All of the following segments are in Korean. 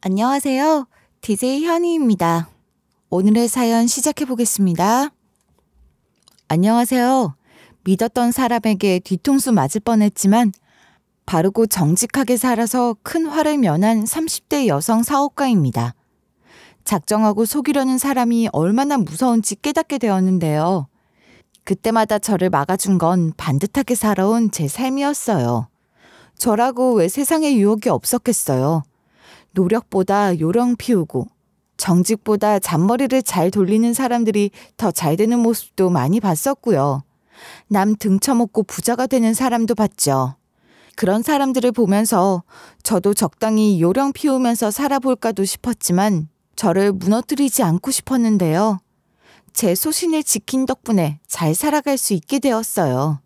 안녕하세요. DJ 현희입니다. 오늘의 사연 시작해 보겠습니다. 안녕하세요. 믿었던 사람에게 뒤통수 맞을 뻔했지만 바르고 정직하게 살아서 큰 화를 면한 30대 여성 사업가입니다. 작정하고 속이려는 사람이 얼마나 무서운지 깨닫게 되었는데요. 그때마다 저를 막아준 건 반듯하게 살아온 제 삶이었어요. 저라고 왜 세상에 유혹이 없었겠어요. 노력보다 요령 피우고 정직보다 잔머리를 잘 돌리는 사람들이 더 잘 되는 모습도 많이 봤었고요. 남 등쳐먹고 부자가 되는 사람도 봤죠. 그런 사람들을 보면서 저도 적당히 요령 피우면서 살아볼까도 싶었지만 저를 무너뜨리지 않고 싶었는데요. 제 소신을 지킨 덕분에 잘 살아갈 수 있게 되었어요.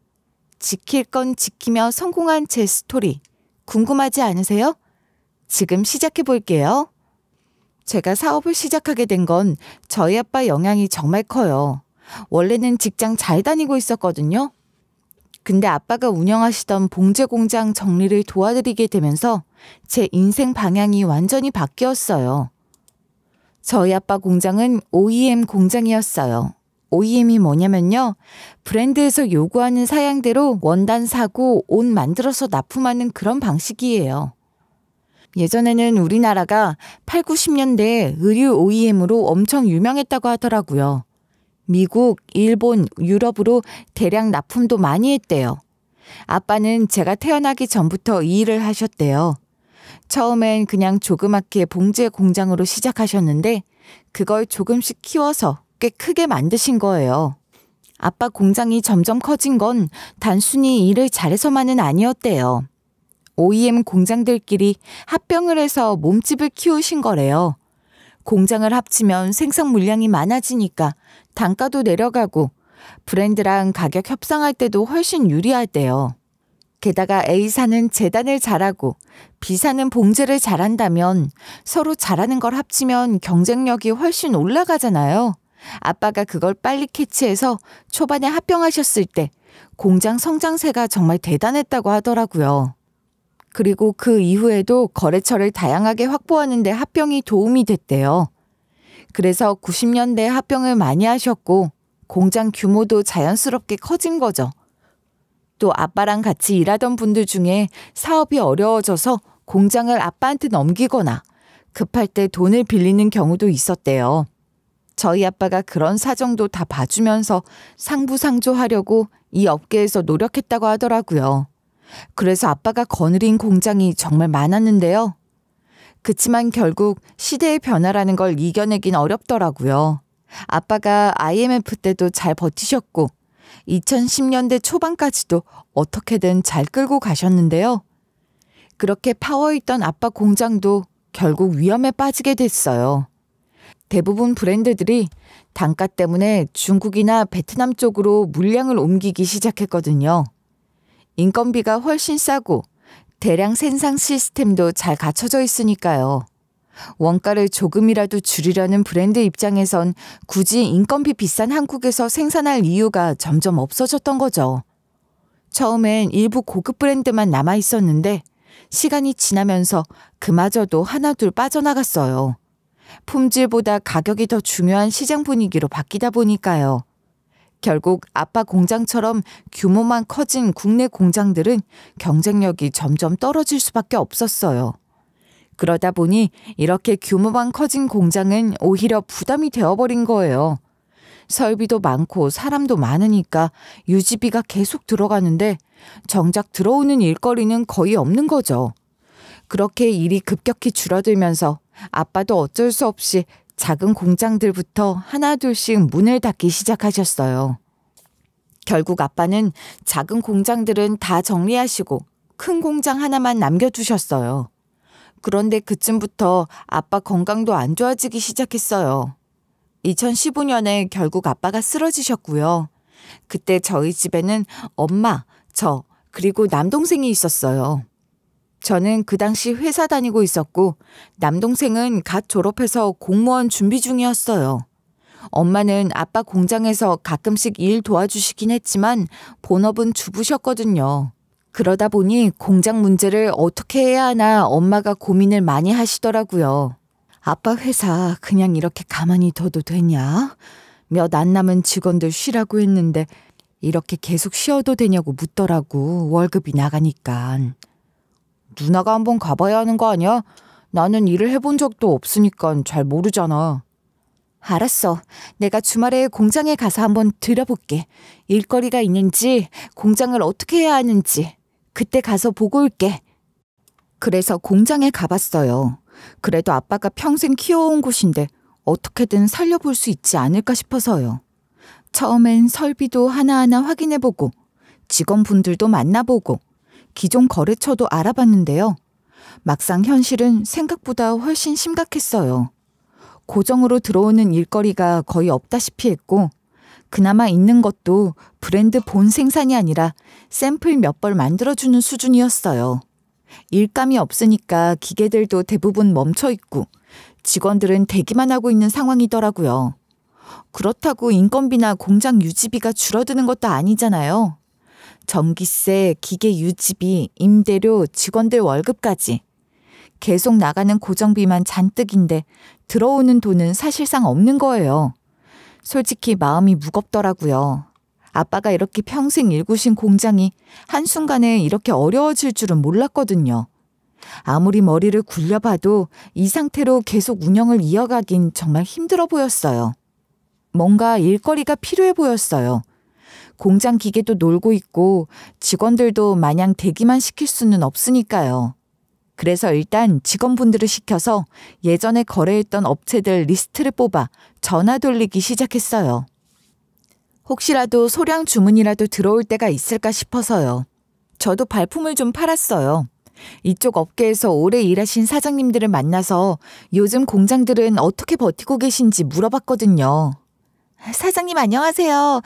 지킬 건 지키며 성공한 제 스토리 궁금하지 않으세요? 지금 시작해 볼게요. 제가 사업을 시작하게 된 건 저희 아빠 영향이 정말 커요. 원래는 직장 잘 다니고 있었거든요. 근데 아빠가 운영하시던 봉제 공장 정리를 도와드리게 되면서 제 인생 방향이 완전히 바뀌었어요. 저희 아빠 공장은 OEM 공장이었어요. OEM이 뭐냐면요. 브랜드에서 요구하는 사양대로 원단 사고 옷 만들어서 납품하는 그런 방식이에요. 예전에는 우리나라가 8, 90년대에 의류 OEM으로 엄청 유명했다고 하더라고요. 미국, 일본, 유럽으로 대량 납품도 많이 했대요. 아빠는 제가 태어나기 전부터 이 일을 하셨대요. 처음엔 그냥 조그맣게 봉제 공장으로 시작하셨는데 그걸 조금씩 키워서 꽤 크게 만드신 거예요. 아빠 공장이 점점 커진 건 단순히 일을 잘해서만은 아니었대요. OEM 공장들끼리 합병을 해서 몸집을 키우신 거래요. 공장을 합치면 생산 물량이 많아지니까 단가도 내려가고 브랜드랑 가격 협상할 때도 훨씬 유리하대요. 게다가 A사는 재단을 잘하고 B사는 봉제를 잘한다면 서로 잘하는 걸 합치면 경쟁력이 훨씬 올라가잖아요. 아빠가 그걸 빨리 캐치해서 초반에 합병하셨을 때 공장 성장세가 정말 대단했다고 하더라고요. 그리고 그 이후에도 거래처를 다양하게 확보하는 데 합병이 도움이 됐대요. 그래서 90년대에 합병을 많이 하셨고 공장 규모도 자연스럽게 커진 거죠. 또 아빠랑 같이 일하던 분들 중에 사업이 어려워져서 공장을 아빠한테 넘기거나 급할 때 돈을 빌리는 경우도 있었대요. 저희 아빠가 그런 사정도 다 봐주면서 상부상조하려고 이 업계에서 노력했다고 하더라고요. 그래서 아빠가 거느린 공장이 정말 많았는데요. 그치만 결국 시대의 변화라는 걸 이겨내긴 어렵더라고요. 아빠가 IMF 때도 잘 버티셨고 2010년대 초반까지도 어떻게든 잘 끌고 가셨는데요. 그렇게 파워있던 아빠 공장도 결국 위험에 빠지게 됐어요. 대부분 브랜드들이 단가 때문에 중국이나 베트남 쪽으로 물량을 옮기기 시작했거든요. 인건비가 훨씬 싸고 대량 생산 시스템도 잘 갖춰져 있으니까요. 원가를 조금이라도 줄이려는 브랜드 입장에선 굳이 인건비 비싼 한국에서 생산할 이유가 점점 없어졌던 거죠. 처음엔 일부 고급 브랜드만 남아 있었는데 시간이 지나면서 그마저도 하나둘 빠져나갔어요. 품질보다 가격이 더 중요한 시장 분위기로 바뀌다 보니까요. 결국 아빠 공장처럼 규모만 커진 국내 공장들은 경쟁력이 점점 떨어질 수밖에 없었어요. 그러다 보니 이렇게 규모만 커진 공장은 오히려 부담이 되어버린 거예요. 설비도 많고 사람도 많으니까 유지비가 계속 들어가는데 정작 들어오는 일거리는 거의 없는 거죠. 그렇게 일이 급격히 줄어들면서 아빠도 어쩔 수 없이 작은 공장들부터 하나둘씩 문을 닫기 시작하셨어요. 결국 아빠는 작은 공장들은 다 정리하시고 큰 공장 하나만 남겨두셨어요. 그런데 그쯤부터 아빠 건강도 안 좋아지기 시작했어요. 2015년에 결국 아빠가 쓰러지셨고요. 그때 저희 집에는 엄마, 저, 그리고 남동생이 있었어요. 저는 그 당시 회사 다니고 있었고 남동생은 갓 졸업해서 공무원 준비 중이었어요. 엄마는 아빠 공장에서 가끔씩 일 도와주시긴 했지만 본업은 주부셨거든요. 그러다 보니 공장 문제를 어떻게 해야 하나 엄마가 고민을 많이 하시더라고요. 아빠 회사 그냥 이렇게 가만히 둬도 되냐? 몇 안 남은 직원들 쉬라고 했는데 이렇게 계속 쉬어도 되냐고 묻더라고, 월급이 나가니까. 누나가 한번 가봐야 하는 거 아니야? 나는 일을 해본 적도 없으니까 잘 모르잖아. 알았어. 내가 주말에 공장에 가서 한번 들여볼게. 일거리가 있는지, 공장을 어떻게 해야 하는지. 그때 가서 보고 올게. 그래서 공장에 가봤어요. 그래도 아빠가 평생 키워온 곳인데 어떻게든 살려볼 수 있지 않을까 싶어서요. 처음엔 설비도 하나하나 확인해보고 직원분들도 만나보고 기존 거래처도 알아봤는데요. 막상 현실은 생각보다 훨씬 심각했어요. 고정으로 들어오는 일거리가 거의 없다시피 했고 그나마 있는 것도 브랜드 본 생산이 아니라 샘플 몇 벌 만들어주는 수준이었어요. 일감이 없으니까 기계들도 대부분 멈춰있고 직원들은 대기만 하고 있는 상황이더라고요. 그렇다고 인건비나 공장 유지비가 줄어드는 것도 아니잖아요. 전기세, 기계 유지비, 임대료, 직원들 월급까지. 계속 나가는 고정비만 잔뜩인데 들어오는 돈은 사실상 없는 거예요. 솔직히 마음이 무겁더라고요. 아빠가 이렇게 평생 일구신 공장이 한순간에 이렇게 어려워질 줄은 몰랐거든요. 아무리 머리를 굴려봐도 이 상태로 계속 운영을 이어가긴 정말 힘들어 보였어요. 뭔가 일거리가 필요해 보였어요. 공장 기계도 놀고 있고 직원들도 마냥 대기만 시킬 수는 없으니까요. 그래서 일단 직원분들을 시켜서 예전에 거래했던 업체들 리스트를 뽑아 전화 돌리기 시작했어요. 혹시라도 소량 주문이라도 들어올 때가 있을까 싶어서요. 저도 발품을 좀 팔았어요. 이쪽 업계에서 오래 일하신 사장님들을 만나서 요즘 공장들은 어떻게 버티고 계신지 물어봤거든요. 사장님 안녕하세요.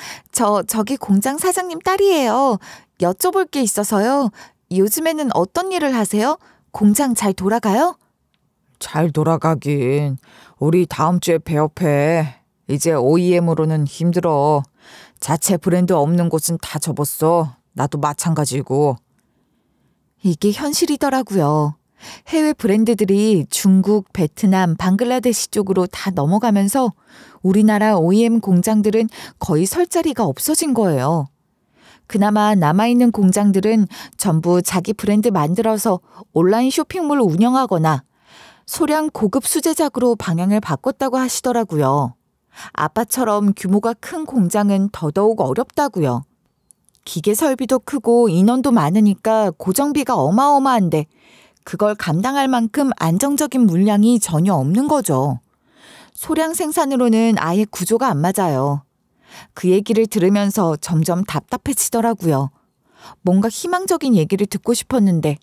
저기 공장 사장님 딸이에요. 여쭤볼 게 있어서요. 요즘에는 어떤 일을 하세요? 공장 잘 돌아가요? 잘 돌아가긴. 우리 다음 주에 폐업해. 이제 OEM으로는 힘들어. 자체 브랜드 없는 곳은 다 접었어. 나도 마찬가지고. 이게 현실이더라고요. 해외 브랜드들이 중국, 베트남, 방글라데시 쪽으로 다 넘어가면서 우리나라 OEM 공장들은 거의 설 자리가 없어진 거예요. 그나마 남아있는 공장들은 전부 자기 브랜드 만들어서 온라인 쇼핑몰 운영하거나 소량 고급 수제작으로 방향을 바꿨다고 하시더라고요. 아빠처럼 규모가 큰 공장은 더더욱 어렵다고요. 기계 설비도 크고 인원도 많으니까 고정비가 어마어마한데 그걸 감당할 만큼 안정적인 물량이 전혀 없는 거죠. 소량 생산으로는 아예 구조가 안 맞아요. 그 얘기를 들으면서 점점 답답해지더라고요. 뭔가 희망적인 얘기를 듣고 싶었는데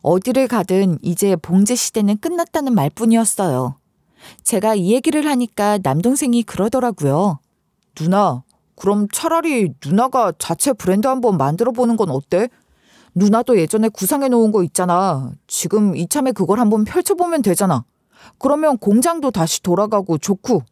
어디를 가든 이제 봉제 시대는 끝났다는 말뿐이었어요. 제가 이 얘기를 하니까 남동생이 그러더라고요. 누나, 그럼 차라리 누나가 자체 브랜드 한번 만들어보는 건 어때? 누나도 예전에 구상해놓은 거 있잖아. 지금 이참에 그걸 한번 펼쳐보면 되잖아. 그러면 공장도 다시 돌아가고 좋고.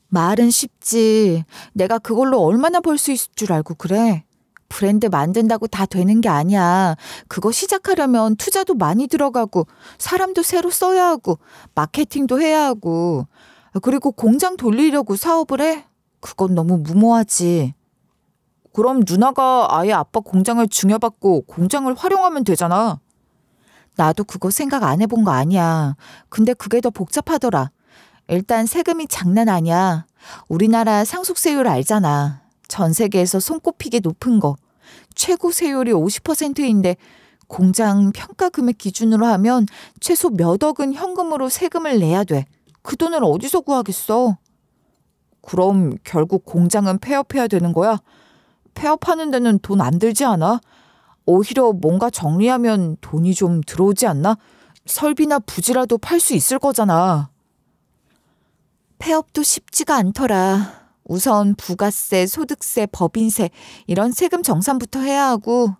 말은 쉽지. 내가 그걸로 얼마나 벌 수 있을 줄 알고 그래. 브랜드 만든다고 다 되는 게 아니야. 그거 시작하려면 투자도 많이 들어가고 사람도 새로 써야 하고 마케팅도 해야 하고 그리고 공장 돌리려고 사업을 해? 그건 너무 무모하지. 그럼 누나가 아예 아빠 공장을 증여받고 공장을 활용하면 되잖아. 나도 그거 생각 안 해본 거 아니야. 근데 그게 더 복잡하더라. 일단 세금이 장난 아니야. 우리나라 상속세율 알잖아. 전 세계에서 손꼽히게 높은 거. 최고 세율이 50%인데 공장 평가 금액 기준으로 하면 최소 몇 억은 현금으로 세금을 내야 돼. 그 돈을 어디서 구하겠어? 그럼 결국 공장은 폐업해야 되는 거야? 폐업하는 데는 돈 안 들지 않아? 오히려 뭔가 정리하면 돈이 좀 들어오지 않나? 설비나 부지라도 팔 수 있을 거잖아. 폐업도 쉽지가 않더라. 우선 부가세, 소득세, 법인세 이런 세금 정산부터 해야 하고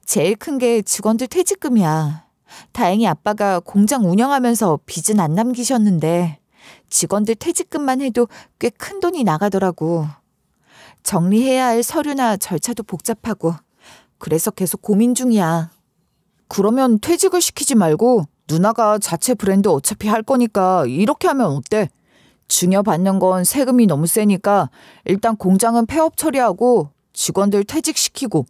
제일 큰 게 직원들 퇴직금이야. 다행히 아빠가 공장 운영하면서 빚은 안 남기셨는데 직원들 퇴직금만 해도 꽤 큰 돈이 나가더라고. 정리해야 할 서류나 절차도 복잡하고 그래서 계속 고민 중이야. 그러면 퇴직을 시키지 말고 누나가 자체 브랜드 어차피 할 거니까 이렇게 하면 어때? 증여받는 건 세금이 너무 세니까 일단 공장은 폐업 처리하고 직원들 퇴직시키고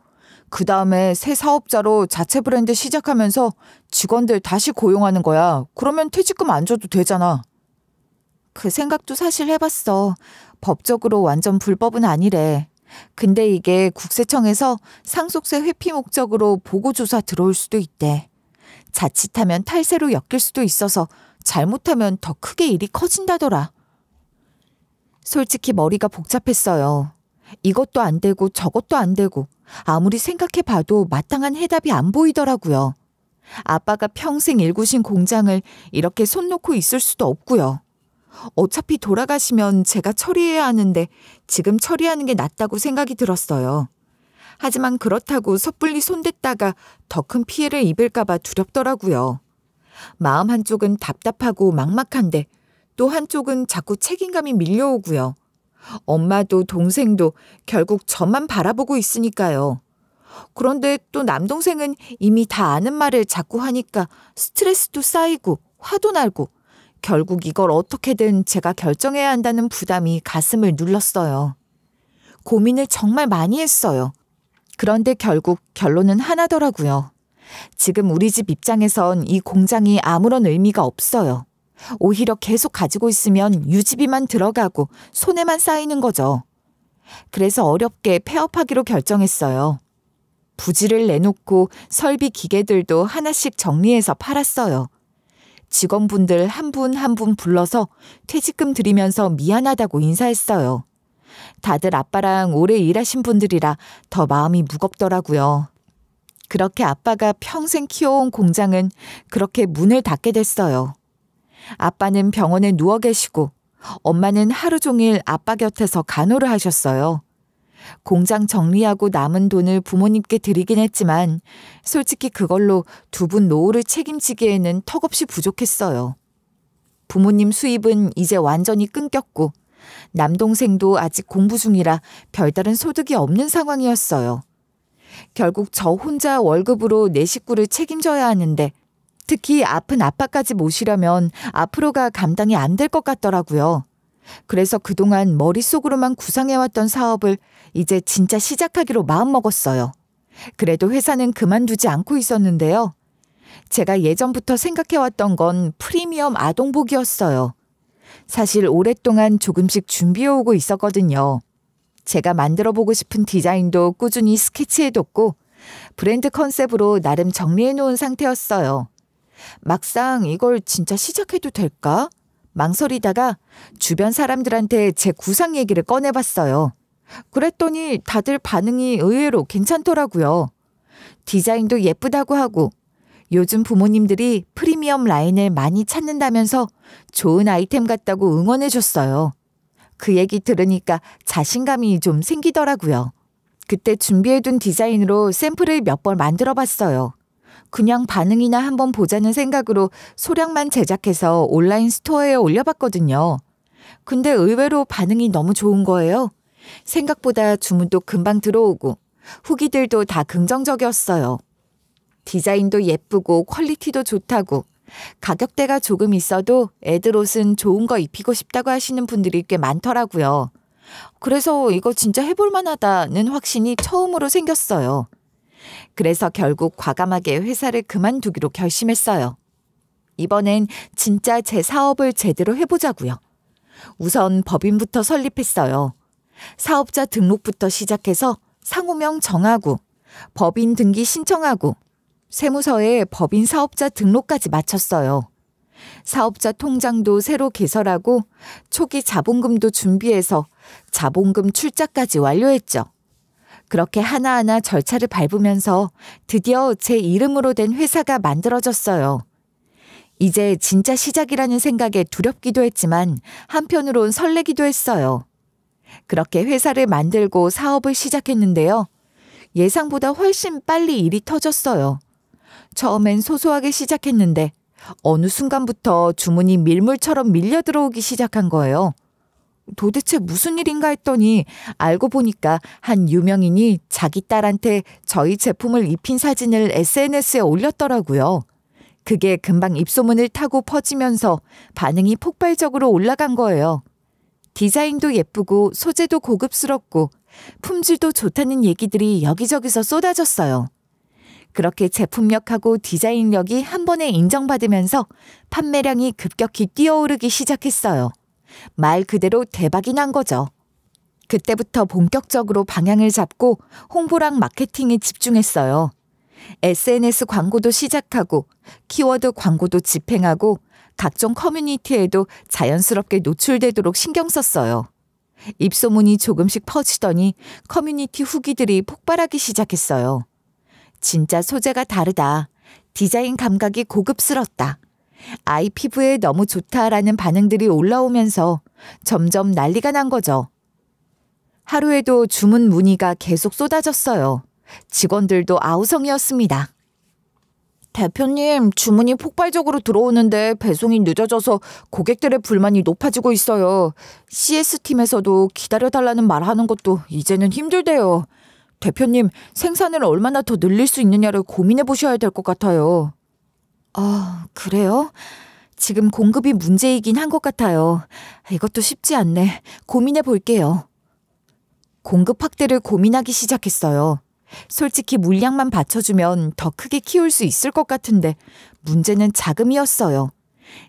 그 다음에 새 사업자로 자체 브랜드 시작하면서 직원들 다시 고용하는 거야. 그러면 퇴직금 안 줘도 되잖아. 그 생각도 사실 해봤어. 법적으로 완전 불법은 아니래. 근데 이게 국세청에서 상속세 회피 목적으로 보고조사 들어올 수도 있대. 자칫하면 탈세로 엮일 수도 있어서 잘못하면 더 크게 일이 커진다더라. 솔직히 머리가 복잡했어요. 이것도 안 되고 저것도 안 되고 아무리 생각해봐도 마땅한 해답이 안 보이더라고요. 아빠가 평생 일구신 공장을 이렇게 손 놓고 있을 수도 없고요. 어차피 돌아가시면 제가 처리해야 하는데 지금 처리하는 게 낫다고 생각이 들었어요. 하지만 그렇다고 섣불리 손댔다가 더 큰 피해를 입을까봐 두렵더라고요. 마음 한쪽은 답답하고 막막한데 또 한쪽은 자꾸 책임감이 밀려오고요. 엄마도 동생도 결국 저만 바라보고 있으니까요. 그런데 또 남동생은 이미 다 아는 말을 자꾸 하니까 스트레스도 쌓이고 화도 날고 결국 이걸 어떻게든 제가 결정해야 한다는 부담이 가슴을 눌렀어요. 고민을 정말 많이 했어요. 그런데 결국 결론은 하나더라고요. 지금 우리 집 입장에선 이 공장이 아무런 의미가 없어요. 오히려 계속 가지고 있으면 유지비만 들어가고 손해만 쌓이는 거죠. 그래서 어렵게 폐업하기로 결정했어요. 부지를 내놓고 설비 기계들도 하나씩 정리해서 팔았어요. 직원분들 한 분 한 분 불러서 퇴직금 드리면서 미안하다고 인사했어요. 다들 아빠랑 오래 일하신 분들이라 더 마음이 무겁더라고요. 그렇게 아빠가 평생 키워온 공장은 그렇게 문을 닫게 됐어요. 아빠는 병원에 누워 계시고 엄마는 하루 종일 아빠 곁에서 간호를 하셨어요. 공장 정리하고 남은 돈을 부모님께 드리긴 했지만 솔직히 그걸로 두 분 노후를 책임지기에는 턱없이 부족했어요. 부모님 수입은 이제 완전히 끊겼고 남동생도 아직 공부 중이라 별다른 소득이 없는 상황이었어요. 결국 저 혼자 월급으로 내 식구를 책임져야 하는데 특히 아픈 아빠까지 모시려면 앞으로가 감당이 안 될 것 같더라고요. 그래서 그동안 머릿속으로만 구상해왔던 사업을 이제 진짜 시작하기로 마음먹었어요. 그래도 회사는 그만두지 않고 있었는데요. 제가 예전부터 생각해왔던 건 프리미엄 아동복이었어요. 사실 오랫동안 조금씩 준비해오고 있었거든요. 제가 만들어보고 싶은 디자인도 꾸준히 스케치해뒀고 브랜드 컨셉으로 나름 정리해놓은 상태였어요. 막상 이걸 진짜 시작해도 될까? 망설이다가 주변 사람들한테 제 구상 얘기를 꺼내봤어요. 그랬더니 다들 반응이 의외로 괜찮더라고요. 디자인도 예쁘다고 하고 요즘 부모님들이 프리미엄 라인을 많이 찾는다면서 좋은 아이템 같다고 응원해줬어요. 그 얘기 들으니까 자신감이 좀 생기더라고요. 그때 준비해둔 디자인으로 샘플을 몇 번 만들어봤어요. 그냥 반응이나 한번 보자는 생각으로 소량만 제작해서 온라인 스토어에 올려봤거든요. 근데 의외로 반응이 너무 좋은 거예요. 생각보다 주문도 금방 들어오고 후기들도 다 긍정적이었어요. 디자인도 예쁘고 퀄리티도 좋다고 가격대가 조금 있어도 애들 옷은 좋은 거 입히고 싶다고 하시는 분들이 꽤 많더라고요. 그래서 이거 진짜 해볼 만하다는 확신이 처음으로 생겼어요. 그래서 결국 과감하게 회사를 그만두기로 결심했어요. 이번엔 진짜 제 사업을 제대로 해보자고요. 우선 법인부터 설립했어요. 사업자 등록부터 시작해서 상호명 정하고 법인 등기 신청하고 세무서에 법인 사업자 등록까지 마쳤어요. 사업자 통장도 새로 개설하고 초기 자본금도 준비해서 자본금 출자까지 완료했죠. 그렇게 하나하나 절차를 밟으면서 드디어 제 이름으로 된 회사가 만들어졌어요. 이제 진짜 시작이라는 생각에 두렵기도 했지만 한편으론 설레기도 했어요. 그렇게 회사를 만들고 사업을 시작했는데요. 예상보다 훨씬 빨리 일이 터졌어요. 처음엔 소소하게 시작했는데 어느 순간부터 주문이 밀물처럼 밀려 들어오기 시작한 거예요. 도대체 무슨 일인가 했더니 알고 보니까 한 유명인이 자기 딸한테 저희 제품을 입힌 사진을 SNS에 올렸더라고요. 그게 금방 입소문을 타고 퍼지면서 반응이 폭발적으로 올라간 거예요. 디자인도 예쁘고 소재도 고급스럽고 품질도 좋다는 얘기들이 여기저기서 쏟아졌어요. 그렇게 제품력하고 디자인력이 한 번에 인정받으면서 판매량이 급격히 뛰어오르기 시작했어요. 말 그대로 대박이 난 거죠. 그때부터 본격적으로 방향을 잡고 홍보랑 마케팅에 집중했어요. SNS 광고도 시작하고 키워드 광고도 집행하고 각종 커뮤니티에도 자연스럽게 노출되도록 신경 썼어요. 입소문이 조금씩 퍼지더니 커뮤니티 후기들이 폭발하기 시작했어요. 진짜 소재가 다르다. 디자인 감각이 고급스럽다. 아이 피부에 너무 좋다라는 반응들이 올라오면서 점점 난리가 난 거죠. 하루에도 주문 문의가 계속 쏟아졌어요. 직원들도 아우성이었습니다. 대표님, 주문이 폭발적으로 들어오는데 배송이 늦어져서 고객들의 불만이 높아지고 있어요. CS팀에서도 기다려달라는 말하는 것도 이제는 힘들대요. 대표님, 생산을 얼마나 더 늘릴 수 있느냐를 고민해 보셔야 될 것 같아요. 그래요? 지금 공급이 문제이긴 한 것 같아요. 이것도 쉽지 않네. 고민해 볼게요. 공급 확대를 고민하기 시작했어요. 솔직히 물량만 받쳐주면 더 크게 키울 수 있을 것 같은데 문제는 자금이었어요.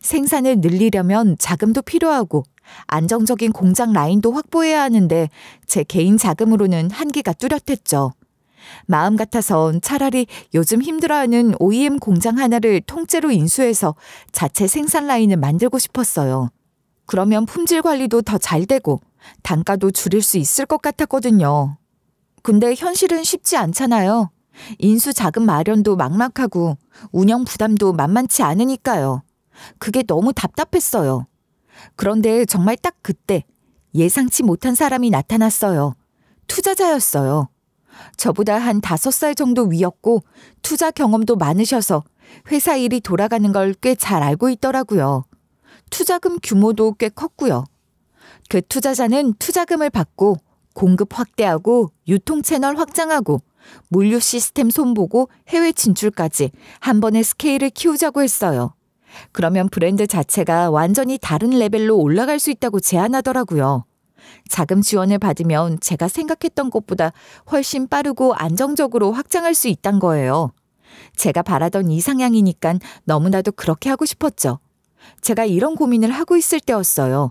생산을 늘리려면 자금도 필요하고 안정적인 공장 라인도 확보해야 하는데 제 개인 자금으로는 한계가 뚜렷했죠. 마음 같아선 차라리 요즘 힘들어하는 OEM 공장 하나를 통째로 인수해서 자체 생산 라인을 만들고 싶었어요. 그러면 품질 관리도 더 잘 되고 단가도 줄일 수 있을 것 같았거든요. 근데 현실은 쉽지 않잖아요. 인수 자금 마련도 막막하고 운영 부담도 만만치 않으니까요. 그게 너무 답답했어요. 그런데 정말 딱 그때 예상치 못한 사람이 나타났어요. 투자자였어요. 저보다 한 5살 정도 위였고 투자 경험도 많으셔서 회사 일이 돌아가는 걸 꽤 잘 알고 있더라고요. 투자금 규모도 꽤 컸고요. 그 투자자는 투자금을 받고 공급 확대하고 유통 채널 확장하고 물류 시스템 손보고 해외 진출까지 한 번에 스케일을 키우자고 했어요. 그러면 브랜드 자체가 완전히 다른 레벨로 올라갈 수 있다고 제안하더라고요. 자금 지원을 받으면 제가 생각했던 것보다 훨씬 빠르고 안정적으로 확장할 수 있단 거예요. 제가 바라던 이상향이니까 너무나도 그렇게 하고 싶었죠. 제가 이런 고민을 하고 있을 때였어요.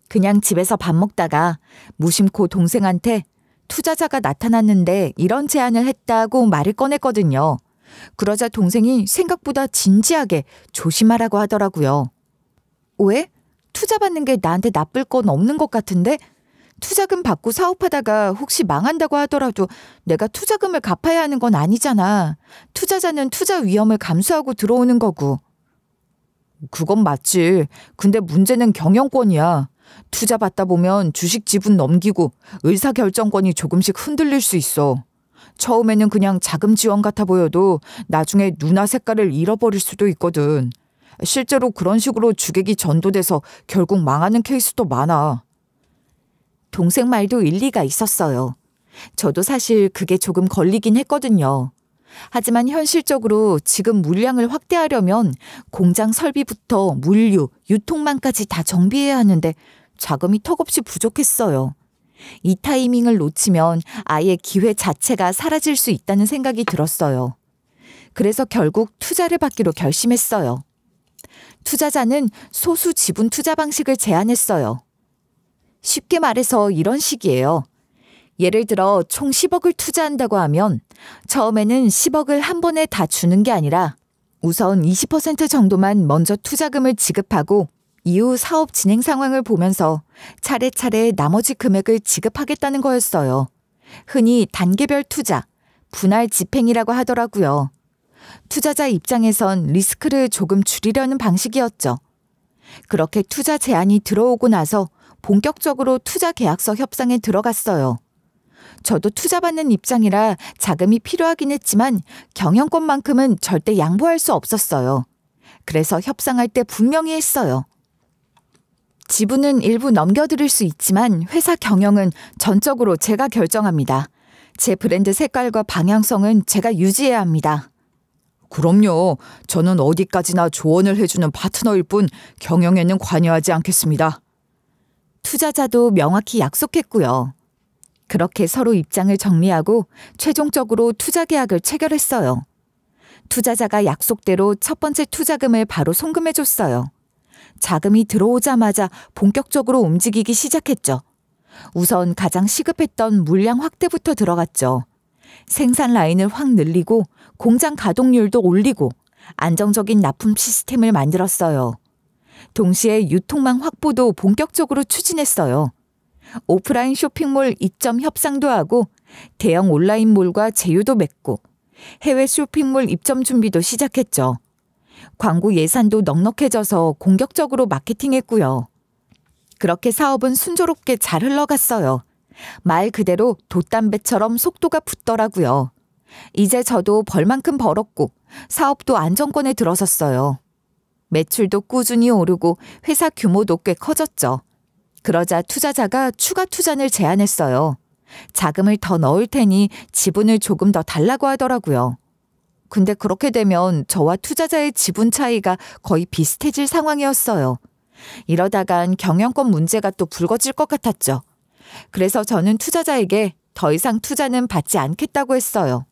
그냥 집에서 밥 먹다가 무심코 동생한테 투자자가 나타났는데 이런 제안을 했다고 말을 꺼냈거든요. 그러자 동생이 생각보다 진지하게 조심하라고 하더라고요. 왜? 투자 받는 게 나한테 나쁠 건 없는 것 같은데? 투자금 받고 사업하다가 혹시 망한다고 하더라도 내가 투자금을 갚아야 하는 건 아니잖아. 투자자는 투자 위험을 감수하고 들어오는 거고. 그건 맞지. 근데 문제는 경영권이야. 투자 받다 보면 주식 지분 넘기고 의사결정권이 조금씩 흔들릴 수 있어. 처음에는 그냥 자금 지원 같아 보여도 나중에 누나 색깔을 잃어버릴 수도 있거든. 실제로 그런 식으로 주객이 전도돼서 결국 망하는 케이스도 많아. 동생 말도 일리가 있었어요. 저도 사실 그게 조금 걸리긴 했거든요. 하지만 현실적으로 지금 물량을 확대하려면 공장 설비부터 물류, 유통망까지 다 정비해야 하는데 자금이 턱없이 부족했어요. 이 타이밍을 놓치면 아예 기회 자체가 사라질 수 있다는 생각이 들었어요. 그래서 결국 투자를 받기로 결심했어요. 투자자는 소수 지분 투자 방식을 제안했어요. 쉽게 말해서 이런 식이에요. 예를 들어 총 10억을 투자한다고 하면 처음에는 10억을 한 번에 다 주는 게 아니라 우선 20% 정도만 먼저 투자금을 지급하고 이후 사업 진행 상황을 보면서 차례차례 나머지 금액을 지급하겠다는 거였어요. 흔히 단계별 투자, 분할 집행이라고 하더라고요. 투자자 입장에선 리스크를 조금 줄이려는 방식이었죠. 그렇게 투자 제안이 들어오고 나서 본격적으로 투자 계약서 협상에 들어갔어요. 저도 투자받는 입장이라 자금이 필요하긴 했지만 경영권만큼은 절대 양보할 수 없었어요. 그래서 협상할 때 분명히 했어요. 지분은 일부 넘겨드릴 수 있지만 회사 경영은 전적으로 제가 결정합니다. 제 브랜드 색깔과 방향성은 제가 유지해야 합니다. 그럼요. 저는 어디까지나 조언을 해주는 파트너일 뿐 경영에는 관여하지 않겠습니다. 투자자도 명확히 약속했고요. 그렇게 서로 입장을 정리하고 최종적으로 투자 계약을 체결했어요. 투자자가 약속대로 첫 번째 투자금을 바로 송금해줬어요. 자금이 들어오자마자 본격적으로 움직이기 시작했죠. 우선 가장 시급했던 물량 확대부터 들어갔죠. 생산 라인을 확 늘리고 공장 가동률도 올리고 안정적인 납품 시스템을 만들었어요. 동시에 유통망 확보도 본격적으로 추진했어요. 오프라인 쇼핑몰 입점 협상도 하고 대형 온라인몰과 제휴도 맺고 해외 쇼핑몰 입점 준비도 시작했죠. 광고 예산도 넉넉해져서 공격적으로 마케팅했고요. 그렇게 사업은 순조롭게 잘 흘러갔어요. 말 그대로 돛담배처럼 속도가 붙더라고요. 이제 저도 벌만큼 벌었고 사업도 안정권에 들어섰어요. 매출도 꾸준히 오르고 회사 규모도 꽤 커졌죠. 그러자 투자자가 추가 투자를 제안했어요. 자금을 더 넣을 테니 지분을 조금 더 달라고 하더라고요. 근데 그렇게 되면 저와 투자자의 지분 차이가 거의 비슷해질 상황이었어요. 이러다간 경영권 문제가 또 불거질 것 같았죠. 그래서 저는 투자자에게 더 이상 투자는 받지 않겠다고 했어요.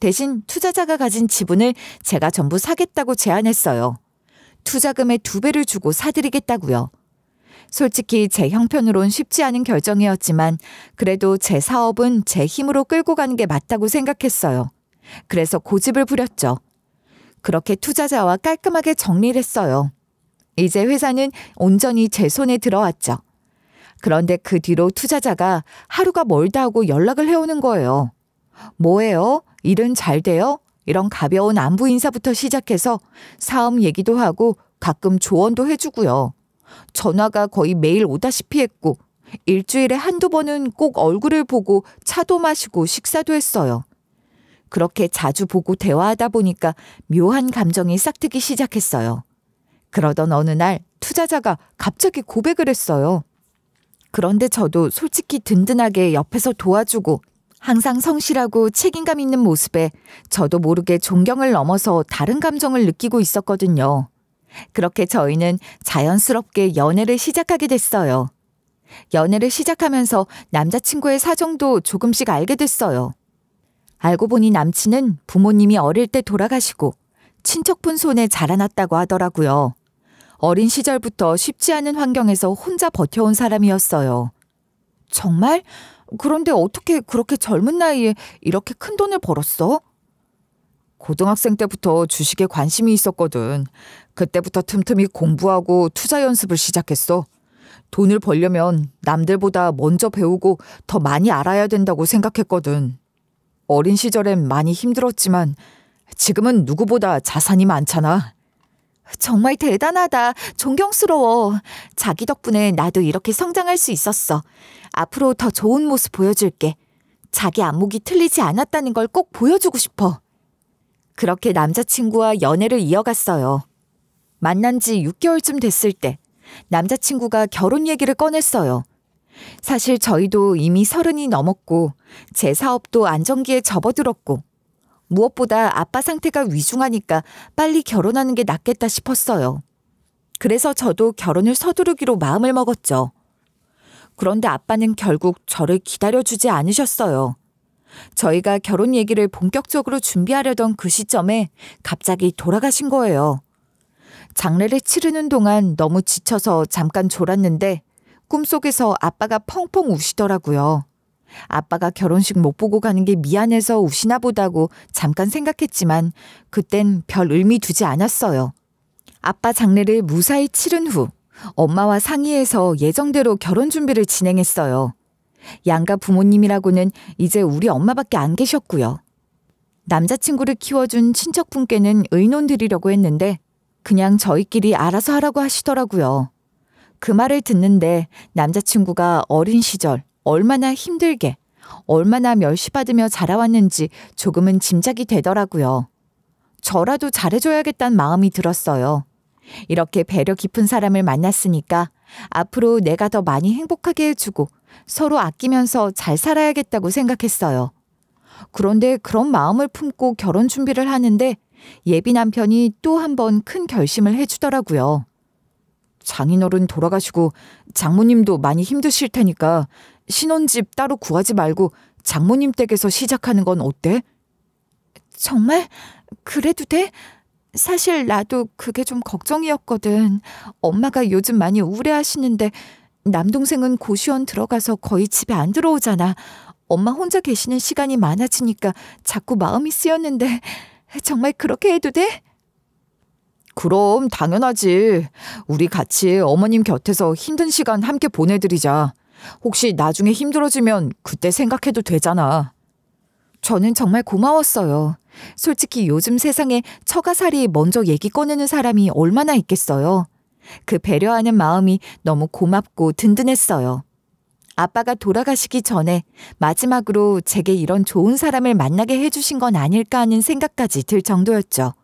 대신 투자자가 가진 지분을 제가 전부 사겠다고 제안했어요. 투자금의 2배를 주고 사드리겠다고요. 솔직히 제 형편으론 쉽지 않은 결정이었지만 그래도 제 사업은 제 힘으로 끌고 가는 게 맞다고 생각했어요. 그래서 고집을 부렸죠. 그렇게 투자자와 깔끔하게 정리를 했어요. 이제 회사는 온전히 제 손에 들어왔죠. 그런데 그 뒤로 투자자가 하루가 멀다 하고 연락을 해오는 거예요. 뭐예요? 일은 잘 돼요? 이런 가벼운 안부 인사부터 시작해서 사업 얘기도 하고 가끔 조언도 해주고요. 전화가 거의 매일 오다시피 했고 일주일에 한두 번은 꼭 얼굴을 보고 차도 마시고 식사도 했어요. 그렇게 자주 보고 대화하다 보니까 묘한 감정이 싹트기 시작했어요. 그러던 어느 날 투자자가 갑자기 고백을 했어요. 그런데 저도 솔직히 든든하게 옆에서 도와주고 항상 성실하고 책임감 있는 모습에 저도 모르게 존경을 넘어서 다른 감정을 느끼고 있었거든요. 그렇게 저희는 자연스럽게 연애를 시작하게 됐어요. 연애를 시작하면서 남자친구의 사정도 조금씩 알게 됐어요. 알고 보니 남친은 부모님이 어릴 때 돌아가시고 친척분 손에 자라났다고 하더라고요. 어린 시절부터 쉽지 않은 환경에서 혼자 버텨온 사람이었어요. 정말? 그런데 어떻게 그렇게 젊은 나이에 이렇게 큰 돈을 벌었어? 고등학생 때부터 주식에 관심이 있었거든. 그때부터 틈틈이 공부하고 투자 연습을 시작했어. 돈을 벌려면 남들보다 먼저 배우고 더 많이 알아야 된다고 생각했거든. 어린 시절엔 많이 힘들었지만 지금은 누구보다 자산이 많잖아. 정말 대단하다. 존경스러워. 자기 덕분에 나도 이렇게 성장할 수 있었어. 앞으로 더 좋은 모습 보여줄게. 자기 안목이 틀리지 않았다는 걸 꼭 보여주고 싶어. 그렇게 남자친구와 연애를 이어갔어요. 만난 지 6개월쯤 됐을 때 남자친구가 결혼 얘기를 꺼냈어요. 사실 저희도 이미 30이 넘었고 제 사업도 안정기에 접어들었고 무엇보다 아빠 상태가 위중하니까 빨리 결혼하는 게 낫겠다 싶었어요. 그래서 저도 결혼을 서두르기로 마음을 먹었죠. 그런데 아빠는 결국 저를 기다려주지 않으셨어요. 저희가 결혼 얘기를 본격적으로 준비하려던 그 시점에 갑자기 돌아가신 거예요. 장례를 치르는 동안 너무 지쳐서 잠깐 졸았는데 꿈속에서 아빠가 펑펑 우시더라고요. 아빠가 결혼식 못 보고 가는 게 미안해서 우시나 보다고 잠깐 생각했지만 그땐 별 의미 두지 않았어요. 아빠 장례를 무사히 치른 후 엄마와 상의해서 예정대로 결혼 준비를 진행했어요. 양가 부모님이라고는 이제 우리 엄마밖에 안 계셨고요. 남자친구를 키워준 친척분께는 의논 드리려고 했는데 그냥 저희끼리 알아서 하라고 하시더라고요. 그 말을 듣는데 남자친구가 어린 시절 얼마나 힘들게, 얼마나 멸시받으며 자라왔는지 조금은 짐작이 되더라고요. 저라도 잘해줘야겠다는 마음이 들었어요. 이렇게 배려 깊은 사람을 만났으니까 앞으로 내가 더 많이 행복하게 해주고 서로 아끼면서 잘 살아야겠다고 생각했어요. 그런데 그런 마음을 품고 결혼 준비를 하는데 예비 남편이 또 한 번 큰 결심을 해주더라고요. 장인어른 돌아가시고 장모님도 많이 힘드실 테니까 신혼집 따로 구하지 말고 장모님 댁에서 시작하는 건 어때? 정말? 그래도 돼? 사실 나도 그게 좀 걱정이었거든. 엄마가 요즘 많이 우울해하시는데 남동생은 고시원 들어가서 거의 집에 안 들어오잖아. 엄마 혼자 계시는 시간이 많아지니까 자꾸 마음이 쓰였는데 정말 그렇게 해도 돼? 그럼 당연하지. 우리 같이 어머님 곁에서 힘든 시간 함께 보내드리자. 혹시 나중에 힘들어지면 그때 생각해도 되잖아. 저는 정말 고마웠어요. 솔직히 요즘 세상에 처가살이 먼저 얘기 꺼내는 사람이 얼마나 있겠어요. 그 배려하는 마음이 너무 고맙고 든든했어요. 아빠가 돌아가시기 전에 마지막으로 제게 이런 좋은 사람을 만나게 해주신 건 아닐까 하는 생각까지 들 정도였죠.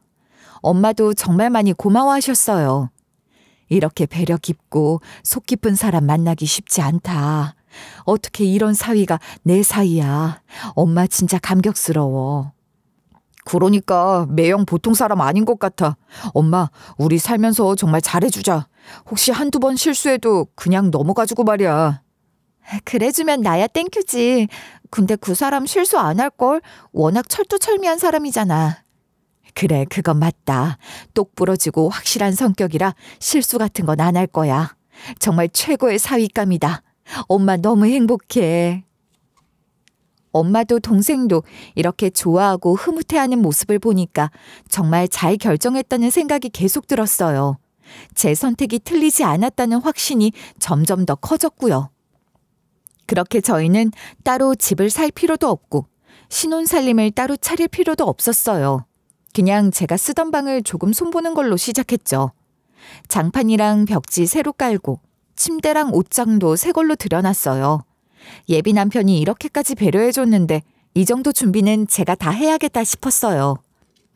엄마도 정말 많이 고마워하셨어요. 이렇게 배려 깊고 속 깊은 사람 만나기 쉽지 않다. 어떻게 이런 사위가 내 사이야. 엄마 진짜 감격스러워. 그러니까 매형 보통 사람 아닌 것 같아. 엄마, 우리 살면서 정말 잘해주자. 혹시 한두 번 실수해도 그냥 넘어가지고 말이야. 그래주면 나야 땡큐지. 근데 그 사람 실수 안 할걸? 워낙 철두철미한 사람이잖아. 그래, 그건 맞다. 똑 부러지고 확실한 성격이라 실수 같은 건 안 할 거야. 정말 최고의 사위감이다. 엄마 너무 행복해. 엄마도 동생도 이렇게 좋아하고 흐뭇해하는 모습을 보니까 정말 잘 결정했다는 생각이 계속 들었어요. 제 선택이 틀리지 않았다는 확신이 점점 더 커졌고요. 그렇게 저희는 따로 집을 살 필요도 없고 신혼살림을 따로 차릴 필요도 없었어요. 그냥 제가 쓰던 방을 조금 손보는 걸로 시작했죠. 장판이랑 벽지 새로 깔고 침대랑 옷장도 새 걸로 들여놨어요. 예비 남편이 이렇게까지 배려해줬는데 이 정도 준비는 제가 다 해야겠다 싶었어요.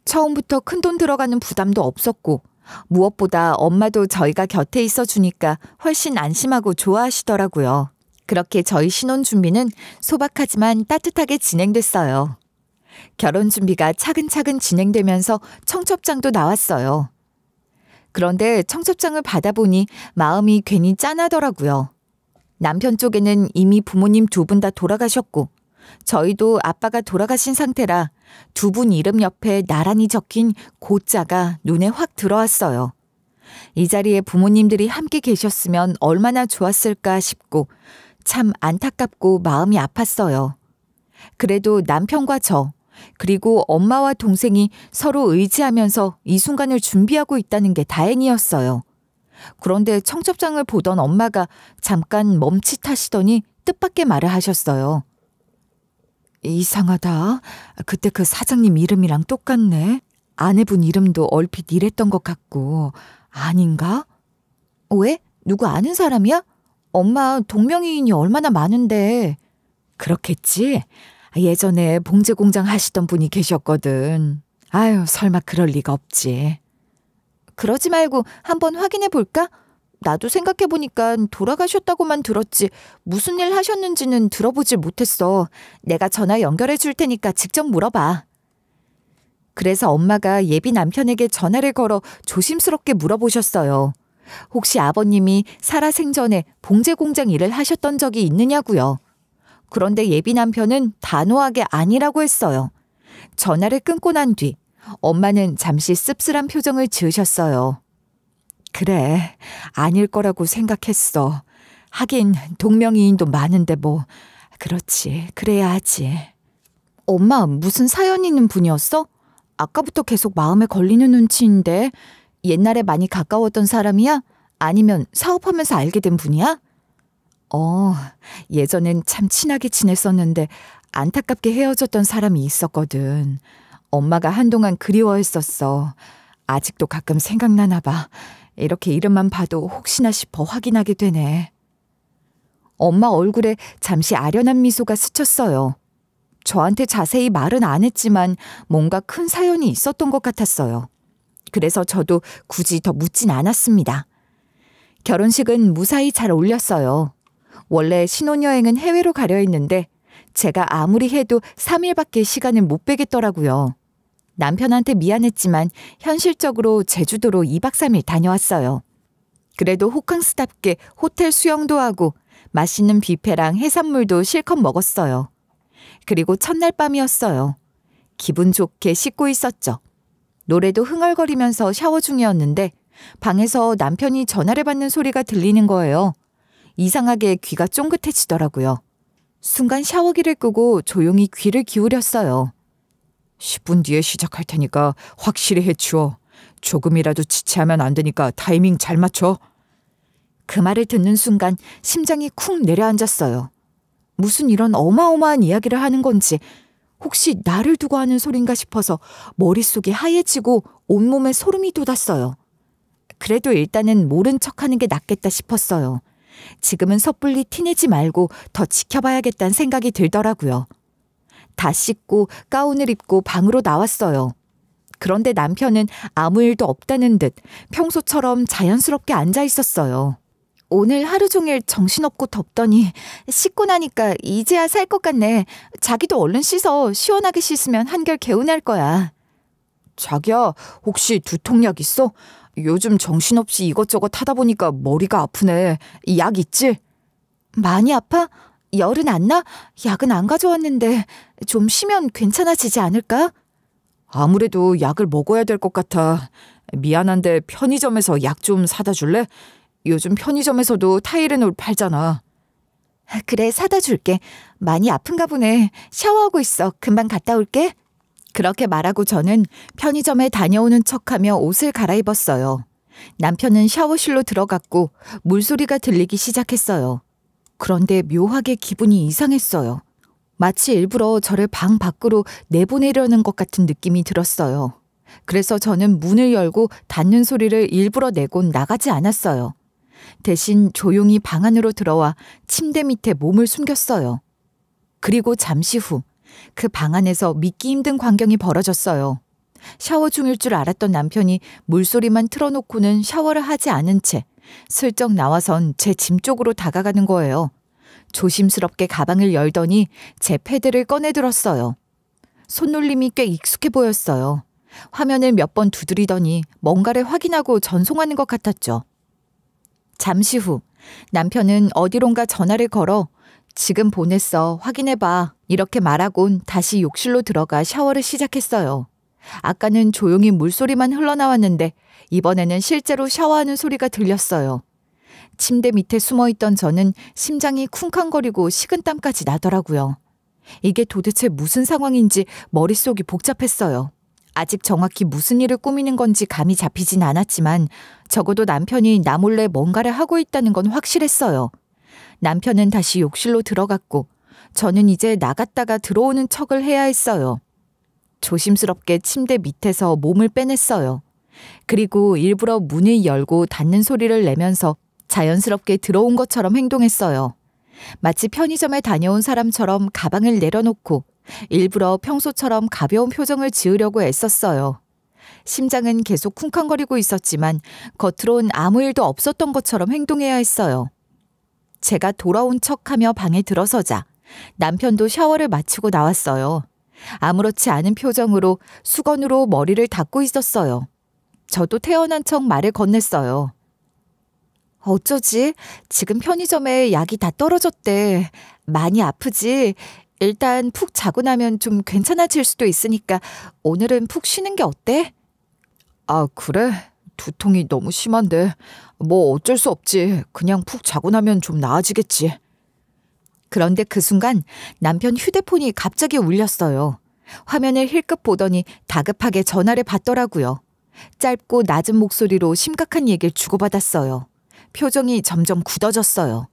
처음부터 큰돈 들어가는 부담도 없었고 무엇보다 엄마도 저희가 곁에 있어주니까 훨씬 안심하고 좋아하시더라고요. 그렇게 저희 신혼 준비는 소박하지만 따뜻하게 진행됐어요. 결혼 준비가 차근차근 진행되면서 청첩장도 나왔어요. 그런데 청첩장을 받아보니 마음이 괜히 짠하더라고요. 남편 쪽에는 이미 부모님 두 분 다 돌아가셨고 저희도 아빠가 돌아가신 상태라 두 분 이름 옆에 나란히 적힌 고자가 눈에 확 들어왔어요. 이 자리에 부모님들이 함께 계셨으면 얼마나 좋았을까 싶고 참 안타깝고 마음이 아팠어요. 그래도 남편과 저 그리고 엄마와 동생이 서로 의지하면서 이 순간을 준비하고 있다는 게 다행이었어요. 그런데 청첩장을 보던 엄마가 잠깐 멈칫하시더니 뜻밖의 말을 하셨어요. 이상하다. 그때 그 사장님 이름이랑 똑같네. 아내분 이름도 얼핏 이랬던 것 같고. 아닌가? 왜? 누구 아는 사람이야? 엄마 동명이인이 얼마나 많은데. 그렇겠지? 예전에 봉제 공장 하시던 분이 계셨거든. 아유, 설마 그럴 리가 없지. 그러지 말고 한번 확인해 볼까? 나도 생각해보니까 돌아가셨다고만 들었지 무슨 일 하셨는지는 들어보질 못했어. 내가 전화 연결해 줄 테니까 직접 물어봐. 그래서 엄마가 예비 남편에게 전화를 걸어 조심스럽게 물어보셨어요. 혹시 아버님이 살아생전에 봉제 공장 일을 하셨던 적이 있느냐고요. 그런데 예비 남편은 단호하게 아니라고 했어요. 전화를 끊고 난 뒤 엄마는 잠시 씁쓸한 표정을 지으셨어요. 그래, 아닐 거라고 생각했어. 하긴 동명이인도 많은데 뭐. 그렇지, 그래야 하지. 엄마 무슨 사연 있는 분이었어? 아까부터 계속 마음에 걸리는 눈치인데 옛날에 많이 가까웠던 사람이야? 아니면 사업하면서 알게 된 분이야? 예전엔 참 친하게 지냈었는데 안타깝게 헤어졌던 사람이 있었거든. 엄마가 한동안 그리워했었어. 아직도 가끔 생각나나 봐. 이렇게 이름만 봐도 혹시나 싶어 확인하게 되네. 엄마 얼굴에 잠시 아련한 미소가 스쳤어요. 저한테 자세히 말은 안 했지만 뭔가 큰 사연이 있었던 것 같았어요. 그래서 저도 굳이 더 묻진 않았습니다. 결혼식은 무사히 잘 올렸어요. 원래 신혼여행은 해외로 가려 했는데 제가 아무리 해도 3일밖에 시간을 못 빼겠더라고요. 남편한테 미안했지만 현실적으로 제주도로 2박 3일 다녀왔어요. 그래도 호캉스답게 호텔 수영도 하고 맛있는 뷔페랑 해산물도 실컷 먹었어요. 그리고 첫날 밤이었어요. 기분 좋게 씻고 있었죠. 노래도 흥얼거리면서 샤워 중이었는데 방에서 남편이 전화를 받는 소리가 들리는 거예요. 이상하게 귀가 쫑긋해지더라고요. 순간 샤워기를 끄고 조용히 귀를 기울였어요. 10분 뒤에 시작할 테니까 확실히 해치워. 조금이라도 지체하면 안 되니까 타이밍 잘 맞춰. 그 말을 듣는 순간 심장이 쿵 내려앉았어요. 무슨 이런 어마어마한 이야기를 하는 건지 혹시 나를 두고 하는 소린가 싶어서 머릿속이 하얘지고 온몸에 소름이 돋았어요. 그래도 일단은 모른 척하는 게 낫겠다 싶었어요. 지금은 섣불리 티내지 말고 더 지켜봐야겠다는 생각이 들더라고요. 다 씻고 가운을 입고 방으로 나왔어요. 그런데 남편은 아무 일도 없다는 듯 평소처럼 자연스럽게 앉아 있었어요. 오늘 하루 종일 정신없고 덥더니 씻고 나니까 이제야 살 것 같네. 자기도 얼른 씻어. 시원하게 씻으면 한결 개운할 거야. 자기야, 혹시 두통약 있어? 요즘 정신없이 이것저것 하다 보니까 머리가 아프네. 약 있지? 많이 아파? 열은 안 나? 약은 안 가져왔는데 좀 쉬면 괜찮아지지 않을까? 아무래도 약을 먹어야 될 것 같아. 미안한데 편의점에서 약 좀 사다 줄래? 요즘 편의점에서도 타이레놀 팔잖아. 그래, 사다 줄게. 많이 아픈가 보네. 샤워하고 있어. 금방 갔다 올게. 그렇게 말하고 저는 편의점에 다녀오는 척하며 옷을 갈아입었어요. 남편은 샤워실로 들어갔고 물소리가 들리기 시작했어요. 그런데 묘하게 기분이 이상했어요. 마치 일부러 저를 방 밖으로 내보내려는 것 같은 느낌이 들었어요. 그래서 저는 문을 열고 닫는 소리를 일부러 내곤 나가지 않았어요. 대신 조용히 방 안으로 들어와 침대 밑에 몸을 숨겼어요. 그리고 잠시 후 그 방 안에서 믿기 힘든 광경이 벌어졌어요. 샤워 중일 줄 알았던 남편이 물소리만 틀어놓고는 샤워를 하지 않은 채 슬쩍 나와선 제 짐 쪽으로 다가가는 거예요. 조심스럽게 가방을 열더니 제 패드를 꺼내들었어요. 손놀림이 꽤 익숙해 보였어요. 화면을 몇 번 두드리더니 뭔가를 확인하고 전송하는 것 같았죠. 잠시 후 남편은 어디론가 전화를 걸어 지금 보냈어. 확인해봐. 이렇게 말하곤 다시 욕실로 들어가 샤워를 시작했어요. 아까는 조용히 물소리만 흘러나왔는데 이번에는 실제로 샤워하는 소리가 들렸어요. 침대 밑에 숨어있던 저는 심장이 쿵쾅거리고 식은땀까지 나더라고요. 이게 도대체 무슨 상황인지 머릿속이 복잡했어요. 아직 정확히 무슨 일을 꾸미는 건지 감이 잡히진 않았지만 적어도 남편이 나 몰래 뭔가를 하고 있다는 건 확실했어요. 남편은 다시 욕실로 들어갔고 저는 이제 나갔다가 들어오는 척을 해야 했어요. 조심스럽게 침대 밑에서 몸을 빼냈어요. 그리고 일부러 문을 열고 닫는 소리를 내면서 자연스럽게 들어온 것처럼 행동했어요. 마치 편의점에 다녀온 사람처럼 가방을 내려놓고 일부러 평소처럼 가벼운 표정을 지으려고 애썼어요. 심장은 계속 쿵쾅거리고 있었지만 겉으론 아무 일도 없었던 것처럼 행동해야 했어요. 제가 돌아온 척하며 방에 들어서자 남편도 샤워를 마치고 나왔어요. 아무렇지 않은 표정으로 수건으로 머리를 닦고 있었어요. 저도 태어난 척 말을 건넸어요. 어쩌지? 지금 편의점에 약이 다 떨어졌대. 많이 아프지? 일단 푹 자고 나면 좀 괜찮아질 수도 있으니까 오늘은 푹 쉬는 게 어때? 아, 그래? 두통이 너무 심한데 뭐 어쩔 수 없지. 그냥 푹 자고 나면 좀 나아지겠지. 그런데 그 순간 남편 휴대폰이 갑자기 울렸어요. 화면을 힐끗 보더니 다급하게 전화를 받더라고요. 짧고 낮은 목소리로 심각한 얘기를 주고받았어요. 표정이 점점 굳어졌어요.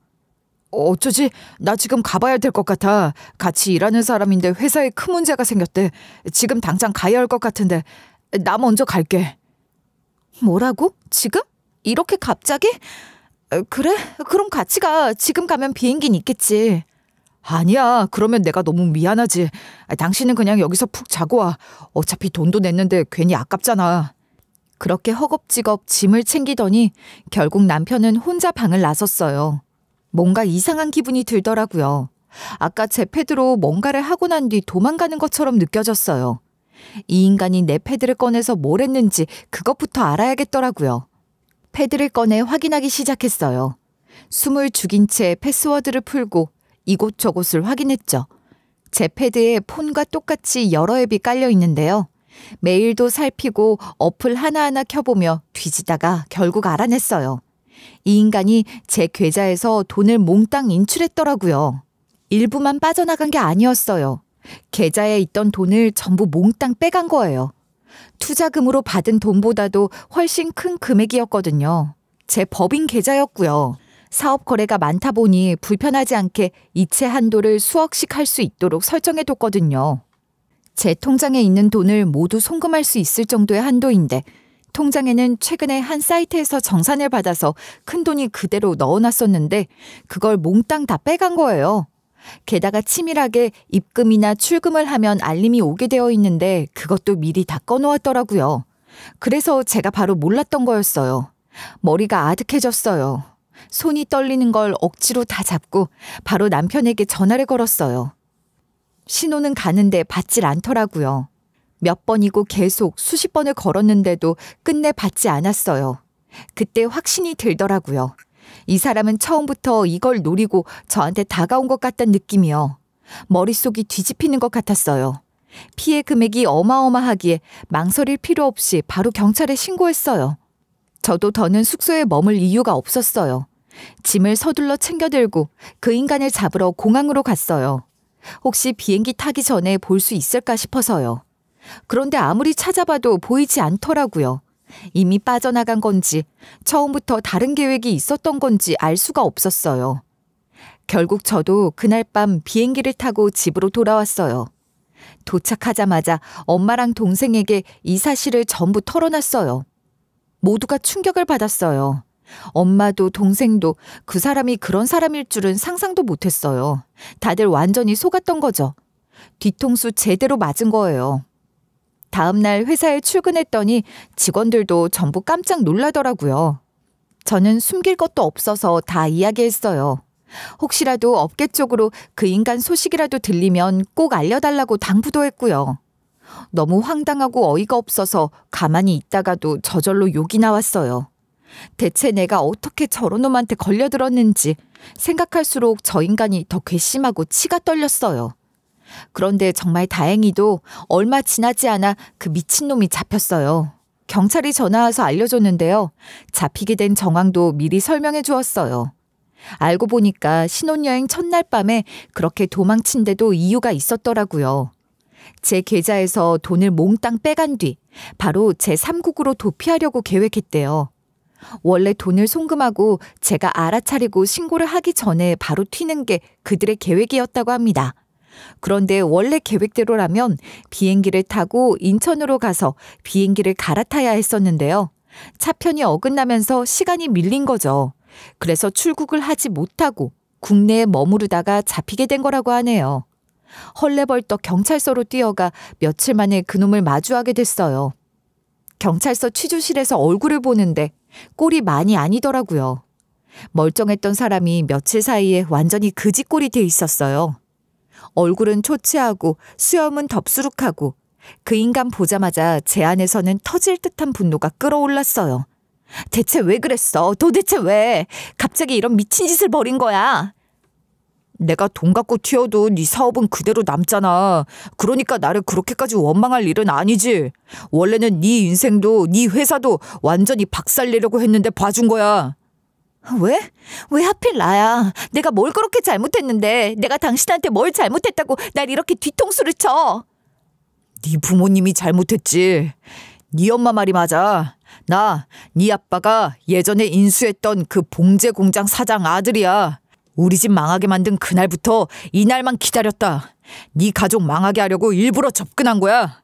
어쩌지? 나 지금 가봐야 될 것 같아. 같이 일하는 사람인데 회사에 큰 문제가 생겼대. 지금 당장 가야 할 것 같은데 나 먼저 갈게. 뭐라고? 지금? 이렇게 갑자기? 그래? 그럼 같이 가. 지금 가면 비행기는 있겠지. 아니야. 그러면 내가 너무 미안하지. 당신은 그냥 여기서 푹 자고 와. 어차피 돈도 냈는데 괜히 아깝잖아. 그렇게 허겁지겁 짐을 챙기더니 결국 남편은 혼자 방을 나섰어요. 뭔가 이상한 기분이 들더라고요. 아까 제 패드로 뭔가를 하고 난 뒤 도망가는 것처럼 느껴졌어요. 이 인간이 내 패드를 꺼내서 뭘 했는지 그것부터 알아야겠더라고요. 패드를 꺼내 확인하기 시작했어요. 숨을 죽인 채 패스워드를 풀고 이곳저곳을 확인했죠. 제 패드에 폰과 똑같이 여러 앱이 깔려 있는데요. 메일도 살피고 어플 하나하나 켜보며 뒤지다가 결국 알아냈어요. 이 인간이 제 계좌에서 돈을 몽땅 인출했더라고요. 일부만 빠져나간 게 아니었어요. 계좌에 있던 돈을 전부 몽땅 빼간 거예요. 투자금으로 받은 돈보다도 훨씬 큰 금액이었거든요. 제 법인 계좌였고요. 사업 거래가 많다 보니 불편하지 않게 이체 한도를 수억씩 할 수 있도록 설정해뒀거든요. 제 통장에 있는 돈을 모두 송금할 수 있을 정도의 한도인데 통장에는 최근에 한 사이트에서 정산을 받아서 큰 돈이 그대로 넣어놨었는데 그걸 몽땅 다 빼간 거예요. 게다가 치밀하게 입금이나 출금을 하면 알림이 오게 되어 있는데 그것도 미리 다 꺼놓았더라고요. 그래서 제가 바로 몰랐던 거였어요. 머리가 아득해졌어요. 손이 떨리는 걸 억지로 다 잡고 바로 남편에게 전화를 걸었어요. 신호는 가는데 받질 않더라고요. 몇 번이고 계속 수십 번을 걸었는데도 끝내 받지 않았어요. 그때 확신이 들더라고요. 이 사람은 처음부터 이걸 노리고 저한테 다가온 것 같다는 느낌이요. 머릿속이 뒤집히는 것 같았어요. 피해 금액이 어마어마하기에 망설일 필요 없이 바로 경찰에 신고했어요. 저도 더는 숙소에 머물 이유가 없었어요. 짐을 서둘러 챙겨들고 그 인간을 잡으러 공항으로 갔어요. 혹시 비행기 타기 전에 볼 수 있을까 싶어서요. 그런데 아무리 찾아봐도 보이지 않더라고요. 이미 빠져나간 건지 처음부터 다른 계획이 있었던 건지 알 수가 없었어요. 결국 저도 그날 밤 비행기를 타고 집으로 돌아왔어요. 도착하자마자 엄마랑 동생에게 이 사실을 전부 털어놨어요. 모두가 충격을 받았어요. 엄마도 동생도 그 사람이 그런 사람일 줄은 상상도 못했어요. 다들 완전히 속았던 거죠. 뒤통수 제대로 맞은 거예요. 다음 날 회사에 출근했더니 직원들도 전부 깜짝 놀라더라고요. 저는 숨길 것도 없어서 다 이야기했어요. 혹시라도 업계 쪽으로 그 인간 소식이라도 들리면 꼭 알려달라고 당부도 했고요. 너무 황당하고 어이가 없어서 가만히 있다가도 저절로 욕이 나왔어요. 대체 내가 어떻게 저런 놈한테 걸려들었는지 생각할수록 저 인간이 더 괘씸하고 치가 떨렸어요. 그런데 정말 다행히도 얼마 지나지 않아 그 미친놈이 잡혔어요. 경찰이 전화와서 알려줬는데요. 잡히게 된 정황도 미리 설명해 주었어요. 알고 보니까 신혼여행 첫날 밤에 그렇게 도망친 데도 이유가 있었더라고요. 제 계좌에서 돈을 몽땅 빼간 뒤 바로 제 3국으로 도피하려고 계획했대요. 원래 돈을 송금하고 제가 알아차리고 신고를 하기 전에 바로 튀는 게 그들의 계획이었다고 합니다. 그런데 원래 계획대로라면 비행기를 타고 인천으로 가서 비행기를 갈아타야 했었는데요. 차편이 어긋나면서 시간이 밀린 거죠. 그래서 출국을 하지 못하고 국내에 머무르다가 잡히게 된 거라고 하네요. 헐레벌떡 경찰서로 뛰어가 며칠 만에 그놈을 마주하게 됐어요. 경찰서 취조실에서 얼굴을 보는데 꼴이 많이 아니더라고요. 멀쩡했던 사람이 며칠 사이에 완전히 그지꼴이 돼 있었어요. 얼굴은 초췌하고 수염은 덥수룩하고 그 인간 보자마자 제 안에서는 터질 듯한 분노가 끌어올랐어요. 대체 왜 그랬어? 도대체 왜? 갑자기 이런 미친 짓을 벌인 거야? 내가 돈 갖고 튀어도 네 사업은 그대로 남잖아. 그러니까 나를 그렇게까지 원망할 일은 아니지. 원래는 네 인생도 네 회사도 완전히 박살내려고 했는데 봐준 거야. 왜? 왜 하필 나야? 내가 뭘 그렇게 잘못했는데? 내가 당신한테 뭘 잘못했다고 날 이렇게 뒤통수를 쳐? 네 부모님이 잘못했지. 네 엄마 말이 맞아. 네 아빠가 예전에 인수했던 그 봉제 공장 사장 아들이야. 우리 집 망하게 만든 그날부터 이날만 기다렸다. 네 가족 망하게 하려고 일부러 접근한 거야.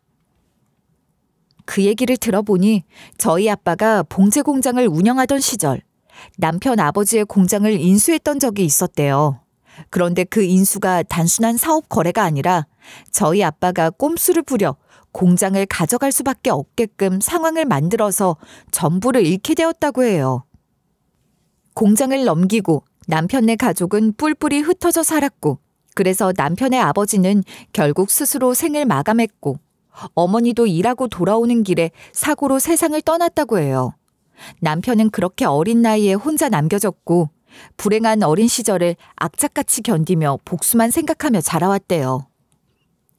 그 얘기를 들어보니 저희 아빠가 봉제 공장을 운영하던 시절 남편 아버지의 공장을 인수했던 적이 있었대요. 그런데 그 인수가 단순한 사업 거래가 아니라 저희 아빠가 꼼수를 부려 공장을 가져갈 수밖에 없게끔 상황을 만들어서 전부를 잃게 되었다고 해요. 공장을 넘기고 남편네 가족은 뿔뿔이 흩어져 살았고, 그래서 남편의 아버지는 결국 스스로 생을 마감했고, 어머니도 일하고 돌아오는 길에 사고로 세상을 떠났다고 해요. 남편은 그렇게 어린 나이에 혼자 남겨졌고, 불행한 어린 시절을 악착같이 견디며 복수만 생각하며 자라왔대요.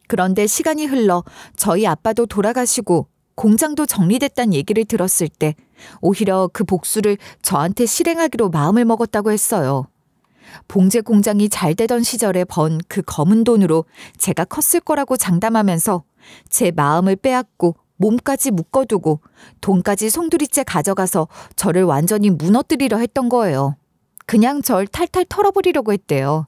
그런데 시간이 흘러 저희 아빠도 돌아가시고 공장도 정리됐다는 얘기를 들었을 때 오히려 그 복수를 저한테 실행하기로 마음을 먹었다고 했어요. 봉제 공장이 잘 되던 시절에 번 그 검은 돈으로 제가 컸을 거라고 장담하면서 제 마음을 빼앗고 몸까지 묶어두고 돈까지 송두리째 가져가서 저를 완전히 무너뜨리려 했던 거예요. 그냥 절 탈탈 털어버리려고 했대요.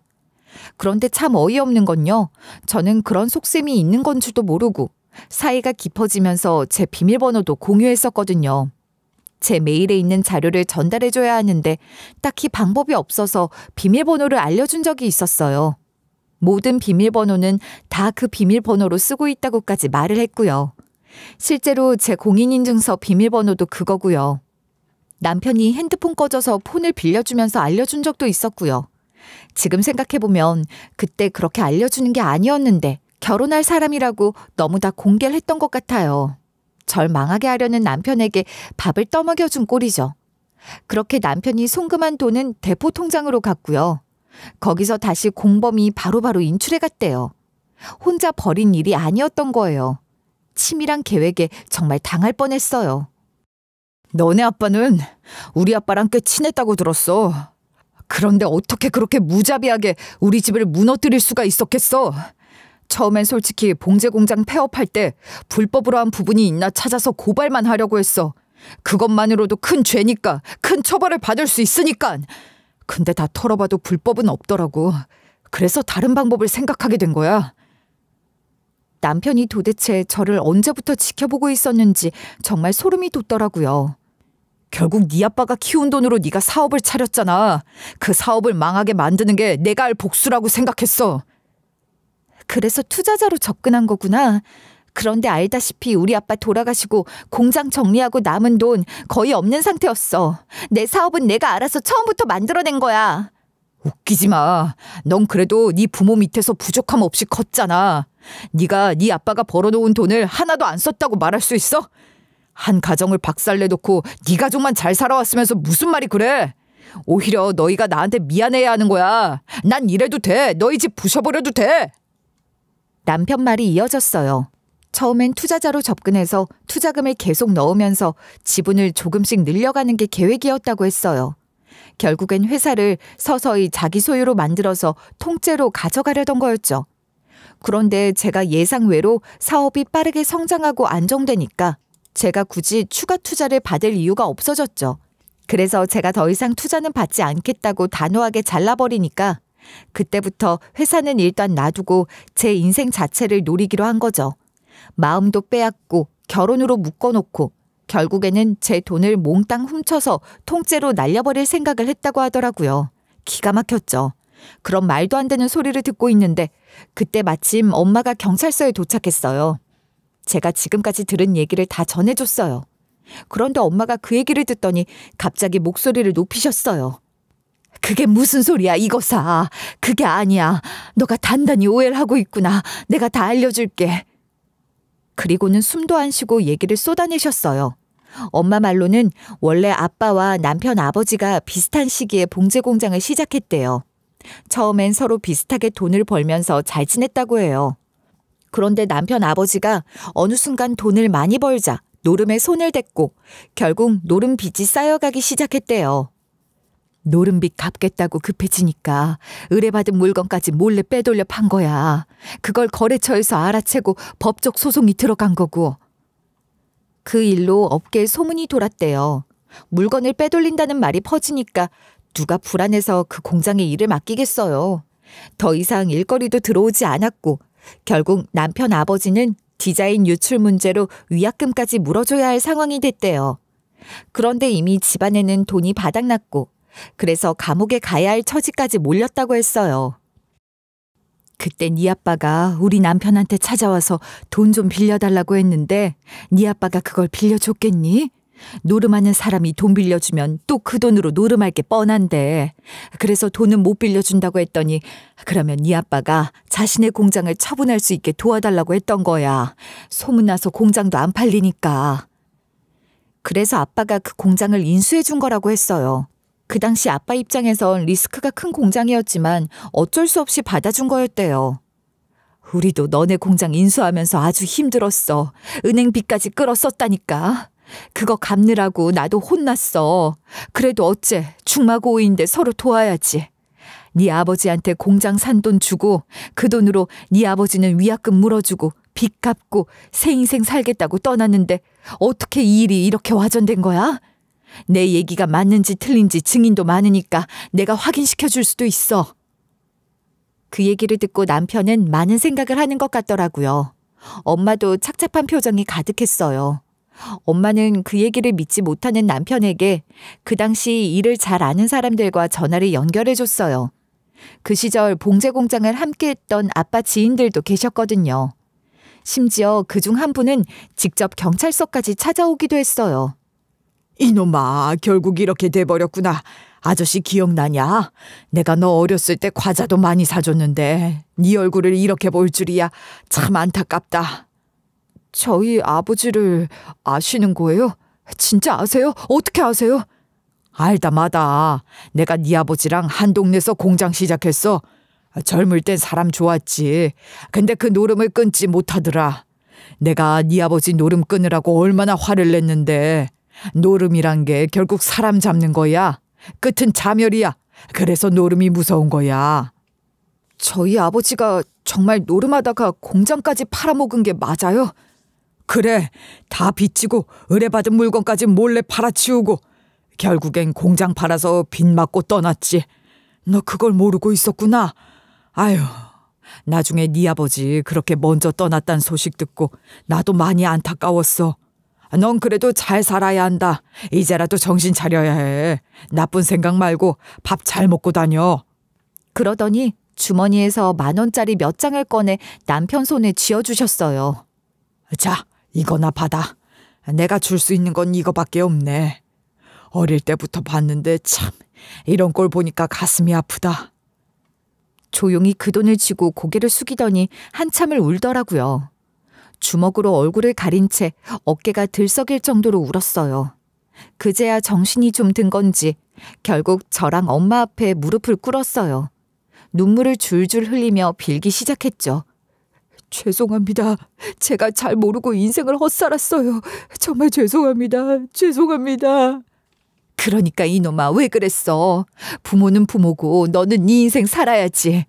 그런데 참 어이없는 건요. 저는 그런 속셈이 있는 건 줄도 모르고 사이가 깊어지면서 제 비밀번호도 공유했었거든요. 제 메일에 있는 자료를 전달해줘야 하는데 딱히 방법이 없어서 비밀번호를 알려준 적이 있었어요. 모든 비밀번호는 다 그 비밀번호로 쓰고 있다고까지 말을 했고요. 실제로 제 공인인증서 비밀번호도 그거고요. 남편이 핸드폰 꺼져서 폰을 빌려주면서 알려준 적도 있었고요. 지금 생각해보면 그때 그렇게 알려주는 게 아니었는데 결혼할 사람이라고 너무 다 공개를 했던 것 같아요. 절 망하게 하려는 남편에게 밥을 떠먹여준 꼴이죠. 그렇게 남편이 송금한 돈은 대포 통장으로 갔고요. 거기서 다시 공범이 바로바로 인출해갔대요. 혼자 벌인 일이 아니었던 거예요. 치밀한 계획에 정말 당할 뻔했어요. 너네 아빠는 우리 아빠랑 꽤 친했다고 들었어. 그런데 어떻게 그렇게 무자비하게 우리 집을 무너뜨릴 수가 있었겠어? 처음엔 솔직히 봉제 공장 폐업할 때 불법으로 한 부분이 있나 찾아서 고발만 하려고 했어. 그것만으로도 큰 죄니까, 큰 처벌을 받을 수 있으니까. 근데 다 털어봐도 불법은 없더라고. 그래서 다른 방법을 생각하게 된 거야. 남편이 도대체 저를 언제부터 지켜보고 있었는지 정말 소름이 돋더라고요. 결국 네 아빠가 키운 돈으로 네가 사업을 차렸잖아. 그 사업을 망하게 만드는 게 내가 할 복수라고 생각했어. 그래서 투자자로 접근한 거구나. 그런데 알다시피 우리 아빠 돌아가시고 공장 정리하고 남은 돈 거의 없는 상태였어. 내 사업은 내가 알아서 처음부터 만들어낸 거야. 웃기지 마. 넌 그래도 네 부모 밑에서 부족함 없이 컸잖아. 네가 네 아빠가 벌어놓은 돈을 하나도 안 썼다고 말할 수 있어? 한 가정을 박살내놓고 네 가족만 잘 살아왔으면서 무슨 말이 그래? 오히려 너희가 나한테 미안해야 하는 거야. 난 이래도 돼. 너희 집 부셔버려도 돼. 남편 말이 이어졌어요. 처음엔 투자자로 접근해서 투자금을 계속 넣으면서 지분을 조금씩 늘려가는 게 계획이었다고 했어요. 결국엔 회사를 서서히 자기 소유로 만들어서 통째로 가져가려던 거였죠. 그런데 제가 예상외로 사업이 빠르게 성장하고 안정되니까 제가 굳이 추가 투자를 받을 이유가 없어졌죠. 그래서 제가 더 이상 투자는 받지 않겠다고 단호하게 잘라버리니까 그때부터 회사는 일단 놔두고 제 인생 자체를 노리기로 한 거죠. 마음도 빼앗고 결혼으로 묶어놓고 결국에는 제 돈을 몽땅 훔쳐서 통째로 날려버릴 생각을 했다고 하더라고요. 기가 막혔죠. 그런 말도 안 되는 소리를 듣고 있는데 그때 마침 엄마가 경찰서에 도착했어요. 제가 지금까지 들은 얘기를 다 전해줬어요. 그런데 엄마가 그 얘기를 듣더니 갑자기 목소리를 높이셨어요. 그게 무슨 소리야 이거사. 그게 아니야. 너가 단단히 오해를 하고 있구나. 내가 다 알려줄게. 그리고는 숨도 안 쉬고 얘기를 쏟아내셨어요. 엄마 말로는 원래 아빠와 남편 아버지가 비슷한 시기에 봉제 공장을 시작했대요. 처음엔 서로 비슷하게 돈을 벌면서 잘 지냈다고 해요. 그런데 남편 아버지가 어느 순간 돈을 많이 벌자 노름에 손을 댔고 결국 노름 빚이 쌓여가기 시작했대요. 노름빚 갚겠다고 급해지니까 의뢰받은 물건까지 몰래 빼돌려 판 거야. 그걸 거래처에서 알아채고 법적 소송이 들어간 거고. 그 일로 업계에 소문이 돌았대요. 물건을 빼돌린다는 말이 퍼지니까 누가 불안해서 그 공장에 일을 맡기겠어요. 더 이상 일거리도 들어오지 않았고 결국 남편 아버지는 디자인 유출 문제로 위약금까지 물어줘야 할 상황이 됐대요. 그런데 이미 집안에는 돈이 바닥났고 그래서 감옥에 가야 할 처지까지 몰렸다고 했어요. 그때 네 아빠가 우리 남편한테 찾아와서 돈 좀 빌려달라고 했는데 네 아빠가 그걸 빌려줬겠니? 노름하는 사람이 돈 빌려주면 또 그 돈으로 노름할 게 뻔한데. 그래서 돈은 못 빌려준다고 했더니 그러면 네 아빠가 자신의 공장을 처분할 수 있게 도와달라고 했던 거야. 소문나서 공장도 안 팔리니까. 그래서 아빠가 그 공장을 인수해 준 거라고 했어요. 그 당시 아빠 입장에선 리스크가 큰 공장이었지만 어쩔 수 없이 받아준 거였대요. 우리도 너네 공장 인수하면서 아주 힘들었어. 은행 빚까지 끌었었다니까. 그거 갚느라고 나도 혼났어. 그래도 어째 중마고우인데 서로 도와야지. 네 아버지한테 공장 산 돈 주고 그 돈으로 네 아버지는 위약금 물어주고 빚 갚고 새 인생 살겠다고 떠났는데 어떻게 이 일이 이렇게 와전된 거야? 내 얘기가 맞는지 틀린지 증인도 많으니까 내가 확인시켜 줄 수도 있어. 그 얘기를 듣고 남편은 많은 생각을 하는 것 같더라고요. 엄마도 착잡한 표정이 가득했어요. 엄마는 그 얘기를 믿지 못하는 남편에게 그 당시 일을 잘 아는 사람들과 전화를 연결해줬어요. 그 시절 봉제 공장을 함께했던 아빠 지인들도 계셨거든요. 심지어 그중 한 분은 직접 경찰서까지 찾아오기도 했어요. 이놈아, 결국 이렇게 돼버렸구나. 아저씨 기억나냐? 내가 너 어렸을 때 과자도 많이 사줬는데 네 얼굴을 이렇게 볼 줄이야. 참 안타깝다. 저희 아버지를 아시는 거예요? 진짜 아세요? 어떻게 아세요? 알다 마다. 내가 네 아버지랑 한 동네에서 공장 시작했어. 젊을 땐 사람 좋았지. 근데 그 노름을 끊지 못하더라. 내가 네 아버지 노름 끊으라고 얼마나 화를 냈는데. 노름이란 게 결국 사람 잡는 거야. 끝은 자멸이야. 그래서 노름이 무서운 거야. 저희 아버지가 정말 노름하다가 공장까지 팔아먹은 게 맞아요? 그래, 다 빚지고 의뢰받은 물건까지 몰래 팔아치우고 결국엔 공장 팔아서 빚 맞고 떠났지. 너 그걸 모르고 있었구나. 아유, 나중에 네 아버지 그렇게 먼저 떠났단 소식 듣고 나도 많이 안타까웠어. 넌 그래도 잘 살아야 한다. 이제라도 정신 차려야 해. 나쁜 생각 말고 밥 잘 먹고 다녀. 그러더니 주머니에서 10,000원짜리 몇 장을 꺼내 남편 손에 쥐어주셨어요. 자, 이거나 받아. 내가 줄 수 있는 건 이거밖에 없네. 어릴 때부터 봤는데 참 이런 꼴 보니까 가슴이 아프다. 조용히 그 돈을 쥐고 고개를 숙이더니 한참을 울더라고요. 주먹으로 얼굴을 가린 채 어깨가 들썩일 정도로 울었어요. 그제야 정신이 좀 든 건지 결국 저랑 엄마 앞에 무릎을 꿇었어요. 눈물을 줄줄 흘리며 빌기 시작했죠. 죄송합니다. 제가 잘 모르고 인생을 헛살았어요. 정말 죄송합니다. 죄송합니다. 그러니까 이놈아, 왜 그랬어? 부모는 부모고 너는 네 인생 살아야지.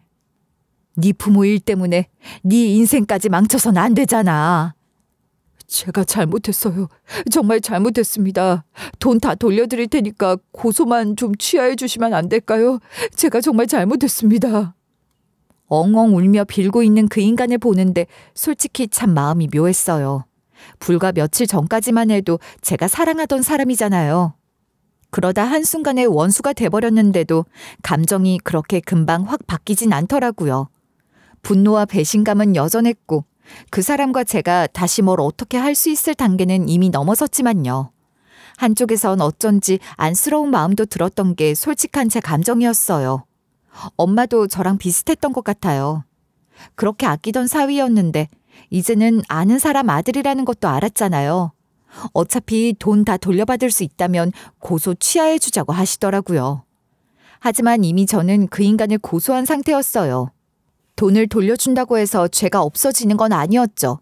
네 부모 일 때문에 네 인생까지 망쳐선 안 되잖아. 제가 잘못했어요. 정말 잘못했습니다. 돈 다 돌려드릴 테니까 고소만 좀 취하해 주시면 안 될까요? 제가 정말 잘못했습니다. 엉엉 울며 빌고 있는 그 인간을 보는데 솔직히 참 마음이 묘했어요. 불과 며칠 전까지만 해도 제가 사랑하던 사람이잖아요. 그러다 한순간에 원수가 돼버렸는데도 감정이 그렇게 금방 확 바뀌진 않더라고요. 분노와 배신감은 여전했고 그 사람과 제가 다시 뭘 어떻게 할 수 있을 단계는 이미 넘어섰지만요. 한쪽에선 어쩐지 안쓰러운 마음도 들었던 게 솔직한 제 감정이었어요. 엄마도 저랑 비슷했던 것 같아요. 그렇게 아끼던 사위였는데 이제는 아는 사람 아들이라는 것도 알았잖아요. 어차피 돈 다 돌려받을 수 있다면 고소 취하해 주자고 하시더라고요. 하지만 이미 저는 그 인간을 고소한 상태였어요. 돈을 돌려준다고 해서 죄가 없어지는 건 아니었죠.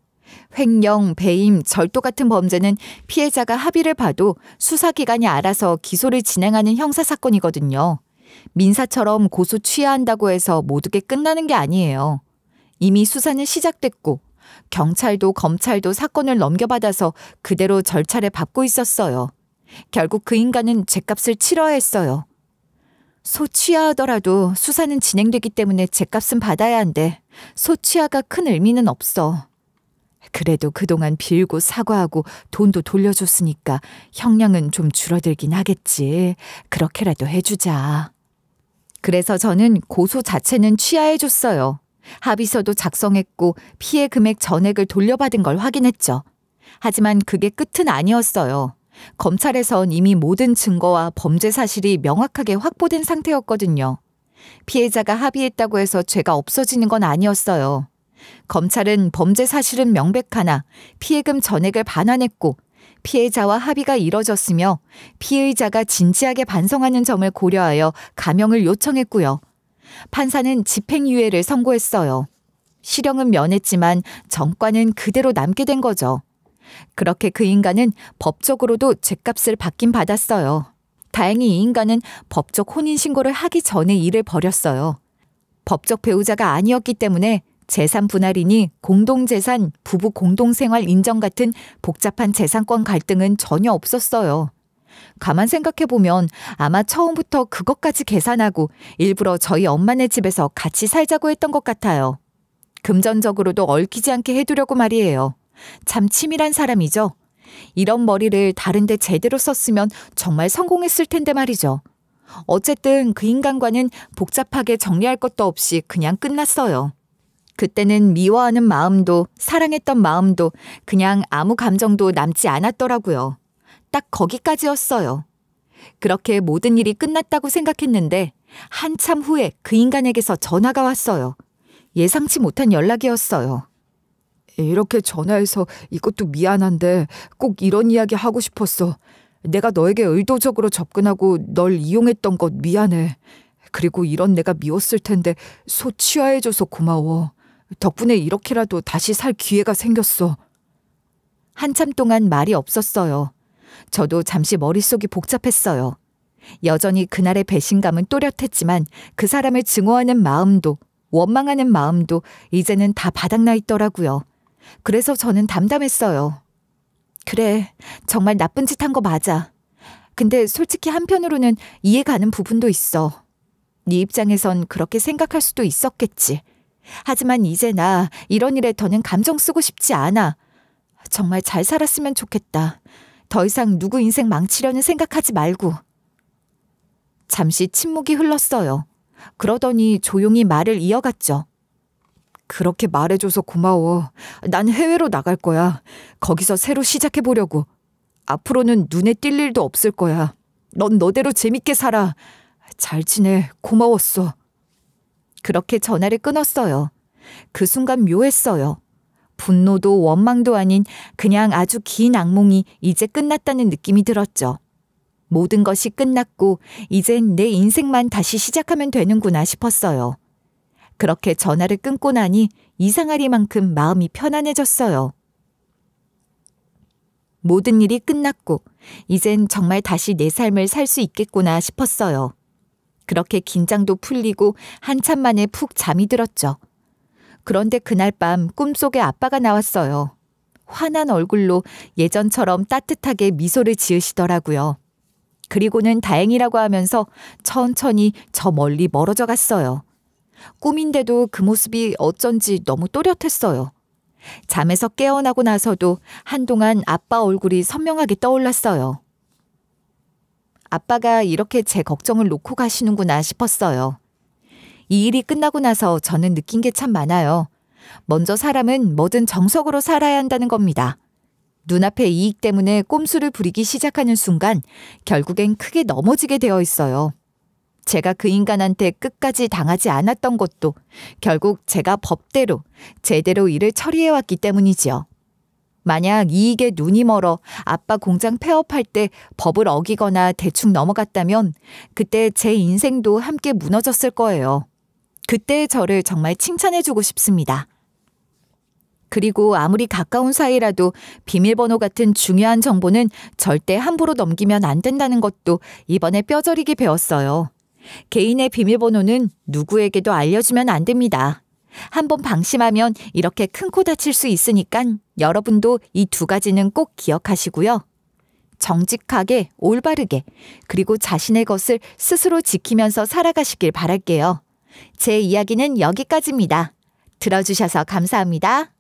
횡령, 배임, 절도 같은 범죄는 피해자가 합의를 봐도 수사기관이 알아서 기소를 진행하는 형사사건이거든요. 민사처럼 고소 취하한다고 해서 모두게 끝나는 게 아니에요. 이미 수사는 시작됐고 경찰도 검찰도 사건을 넘겨받아서 그대로 절차를 밟고 있었어요. 결국 그 인간은 죗값을 치러야 했어요. 소취하하더라도 수사는 진행되기 때문에 죗값은 받아야 한대. 소취하가 큰 의미는 없어. 그래도 그동안 빌고 사과하고 돈도 돌려줬으니까 형량은 좀 줄어들긴 하겠지. 그렇게라도 해주자. 그래서 저는 고소 자체는 취하해줬어요. 합의서도 작성했고 피해 금액 전액을 돌려받은 걸 확인했죠. 하지만 그게 끝은 아니었어요. 검찰에선 이미 모든 증거와 범죄 사실이 명확하게 확보된 상태였거든요. 피해자가 합의했다고 해서 죄가 없어지는 건 아니었어요. 검찰은 범죄 사실은 명백하나 피해금 전액을 반환했고 피해자와 합의가 이뤄졌으며 피의자가 진지하게 반성하는 점을 고려하여 감형을 요청했고요. 판사는 집행유예를 선고했어요. 실형은 면했지만 정과는 그대로 남게 된 거죠. 그렇게 그 인간은 법적으로도 죗값을 받긴 받았어요. 다행히 이 인간은 법적 혼인신고를 하기 전에 일을 벌였어요. 법적 배우자가 아니었기 때문에 재산 분할이니 공동재산, 부부 공동생활 인정 같은 복잡한 재산권 갈등은 전혀 없었어요. 가만 생각해보면 아마 처음부터 그것까지 계산하고 일부러 저희 엄마네 집에서 같이 살자고 했던 것 같아요. 금전적으로도 얽히지 않게 해두려고 말이에요. 참 치밀한 사람이죠. 이런 머리를 다른 데 제대로 썼으면 정말 성공했을 텐데 말이죠. 어쨌든 그 인간과는 복잡하게 정리할 것도 없이 그냥 끝났어요. 그때는 미워하는 마음도 사랑했던 마음도 그냥 아무 감정도 남지 않았더라고요. 딱 거기까지였어요. 그렇게 모든 일이 끝났다고 생각했는데 한참 후에 그 인간에게서 전화가 왔어요. 예상치 못한 연락이었어요. 이렇게 전화해서 이것도 미안한데 꼭 이런 이야기 하고 싶었어. 내가 너에게 의도적으로 접근하고 널 이용했던 것 미안해. 그리고 이런 내가 미웠을 텐데 소 취하해줘서 고마워. 덕분에 이렇게라도 다시 살 기회가 생겼어. 한참 동안 말이 없었어요. 저도 잠시 머릿속이 복잡했어요. 여전히 그날의 배신감은 또렷했지만 그 사람을 증오하는 마음도 원망하는 마음도 이제는 다 바닥나 있더라고요. 그래서 저는 담담했어요. 그래, 정말 나쁜 짓 한 거 맞아. 근데 솔직히 한편으로는 이해가는 부분도 있어. 네 입장에선 그렇게 생각할 수도 있었겠지. 하지만 이제 나 이런 일에 더는 감정 쓰고 싶지 않아. 정말 잘 살았으면 좋겠다. 더 이상 누구 인생 망치려는 생각하지 말고. 잠시 침묵이 흘렀어요. 그러더니 조용히 말을 이어갔죠. 그렇게 말해줘서 고마워. 난 해외로 나갈 거야. 거기서 새로 시작해보려고. 앞으로는 눈에 띌 일도 없을 거야. 넌 너대로 재밌게 살아. 잘 지내. 고마웠어. 그렇게 전화를 끊었어요. 그 순간 묘했어요. 분노도 원망도 아닌 그냥 아주 긴 악몽이 이제 끝났다는 느낌이 들었죠. 모든 것이 끝났고 이젠 내 인생만 다시 시작하면 되는구나 싶었어요. 그렇게 전화를 끊고 나니 이상하리만큼 마음이 편안해졌어요. 모든 일이 끝났고 이젠 정말 다시 내 삶을 살 수 있겠구나 싶었어요. 그렇게 긴장도 풀리고 한참 만에 푹 잠이 들었죠. 그런데 그날 밤 꿈속에 아빠가 나왔어요. 환한 얼굴로 예전처럼 따뜻하게 미소를 지으시더라고요. 그리고는 다행이라고 하면서 천천히 저 멀리 멀어져 갔어요. 꿈인데도 그 모습이 어쩐지 너무 또렷했어요. 잠에서 깨어나고 나서도 한동안 아빠 얼굴이 선명하게 떠올랐어요. 아빠가 이렇게 제 걱정을 놓고 가시는구나 싶었어요. 이 일이 끝나고 나서 저는 느낀 게 참 많아요. 먼저 사람은 뭐든 정석으로 살아야 한다는 겁니다. 눈앞의 이익 때문에 꼼수를 부리기 시작하는 순간 결국엔 크게 넘어지게 되어 있어요. 제가 그 인간한테 끝까지 당하지 않았던 것도 결국 제가 법대로 제대로 일을 처리해왔기 때문이지요. 만약 이익에 눈이 멀어 아빠 공장 폐업할 때 법을 어기거나 대충 넘어갔다면 그때 제 인생도 함께 무너졌을 거예요. 그때의 저를 정말 칭찬해주고 싶습니다. 그리고 아무리 가까운 사이라도 비밀번호 같은 중요한 정보는 절대 함부로 넘기면 안 된다는 것도 이번에 뼈저리게 배웠어요. 개인의 비밀번호는 누구에게도 알려주면 안 됩니다. 한번 방심하면 이렇게 큰 코 다칠 수 있으니까 여러분도 이 두 가지는 꼭 기억하시고요. 정직하게, 올바르게, 그리고 자신의 것을 스스로 지키면서 살아가시길 바랄게요. 제 이야기는 여기까지입니다. 들어주셔서 감사합니다.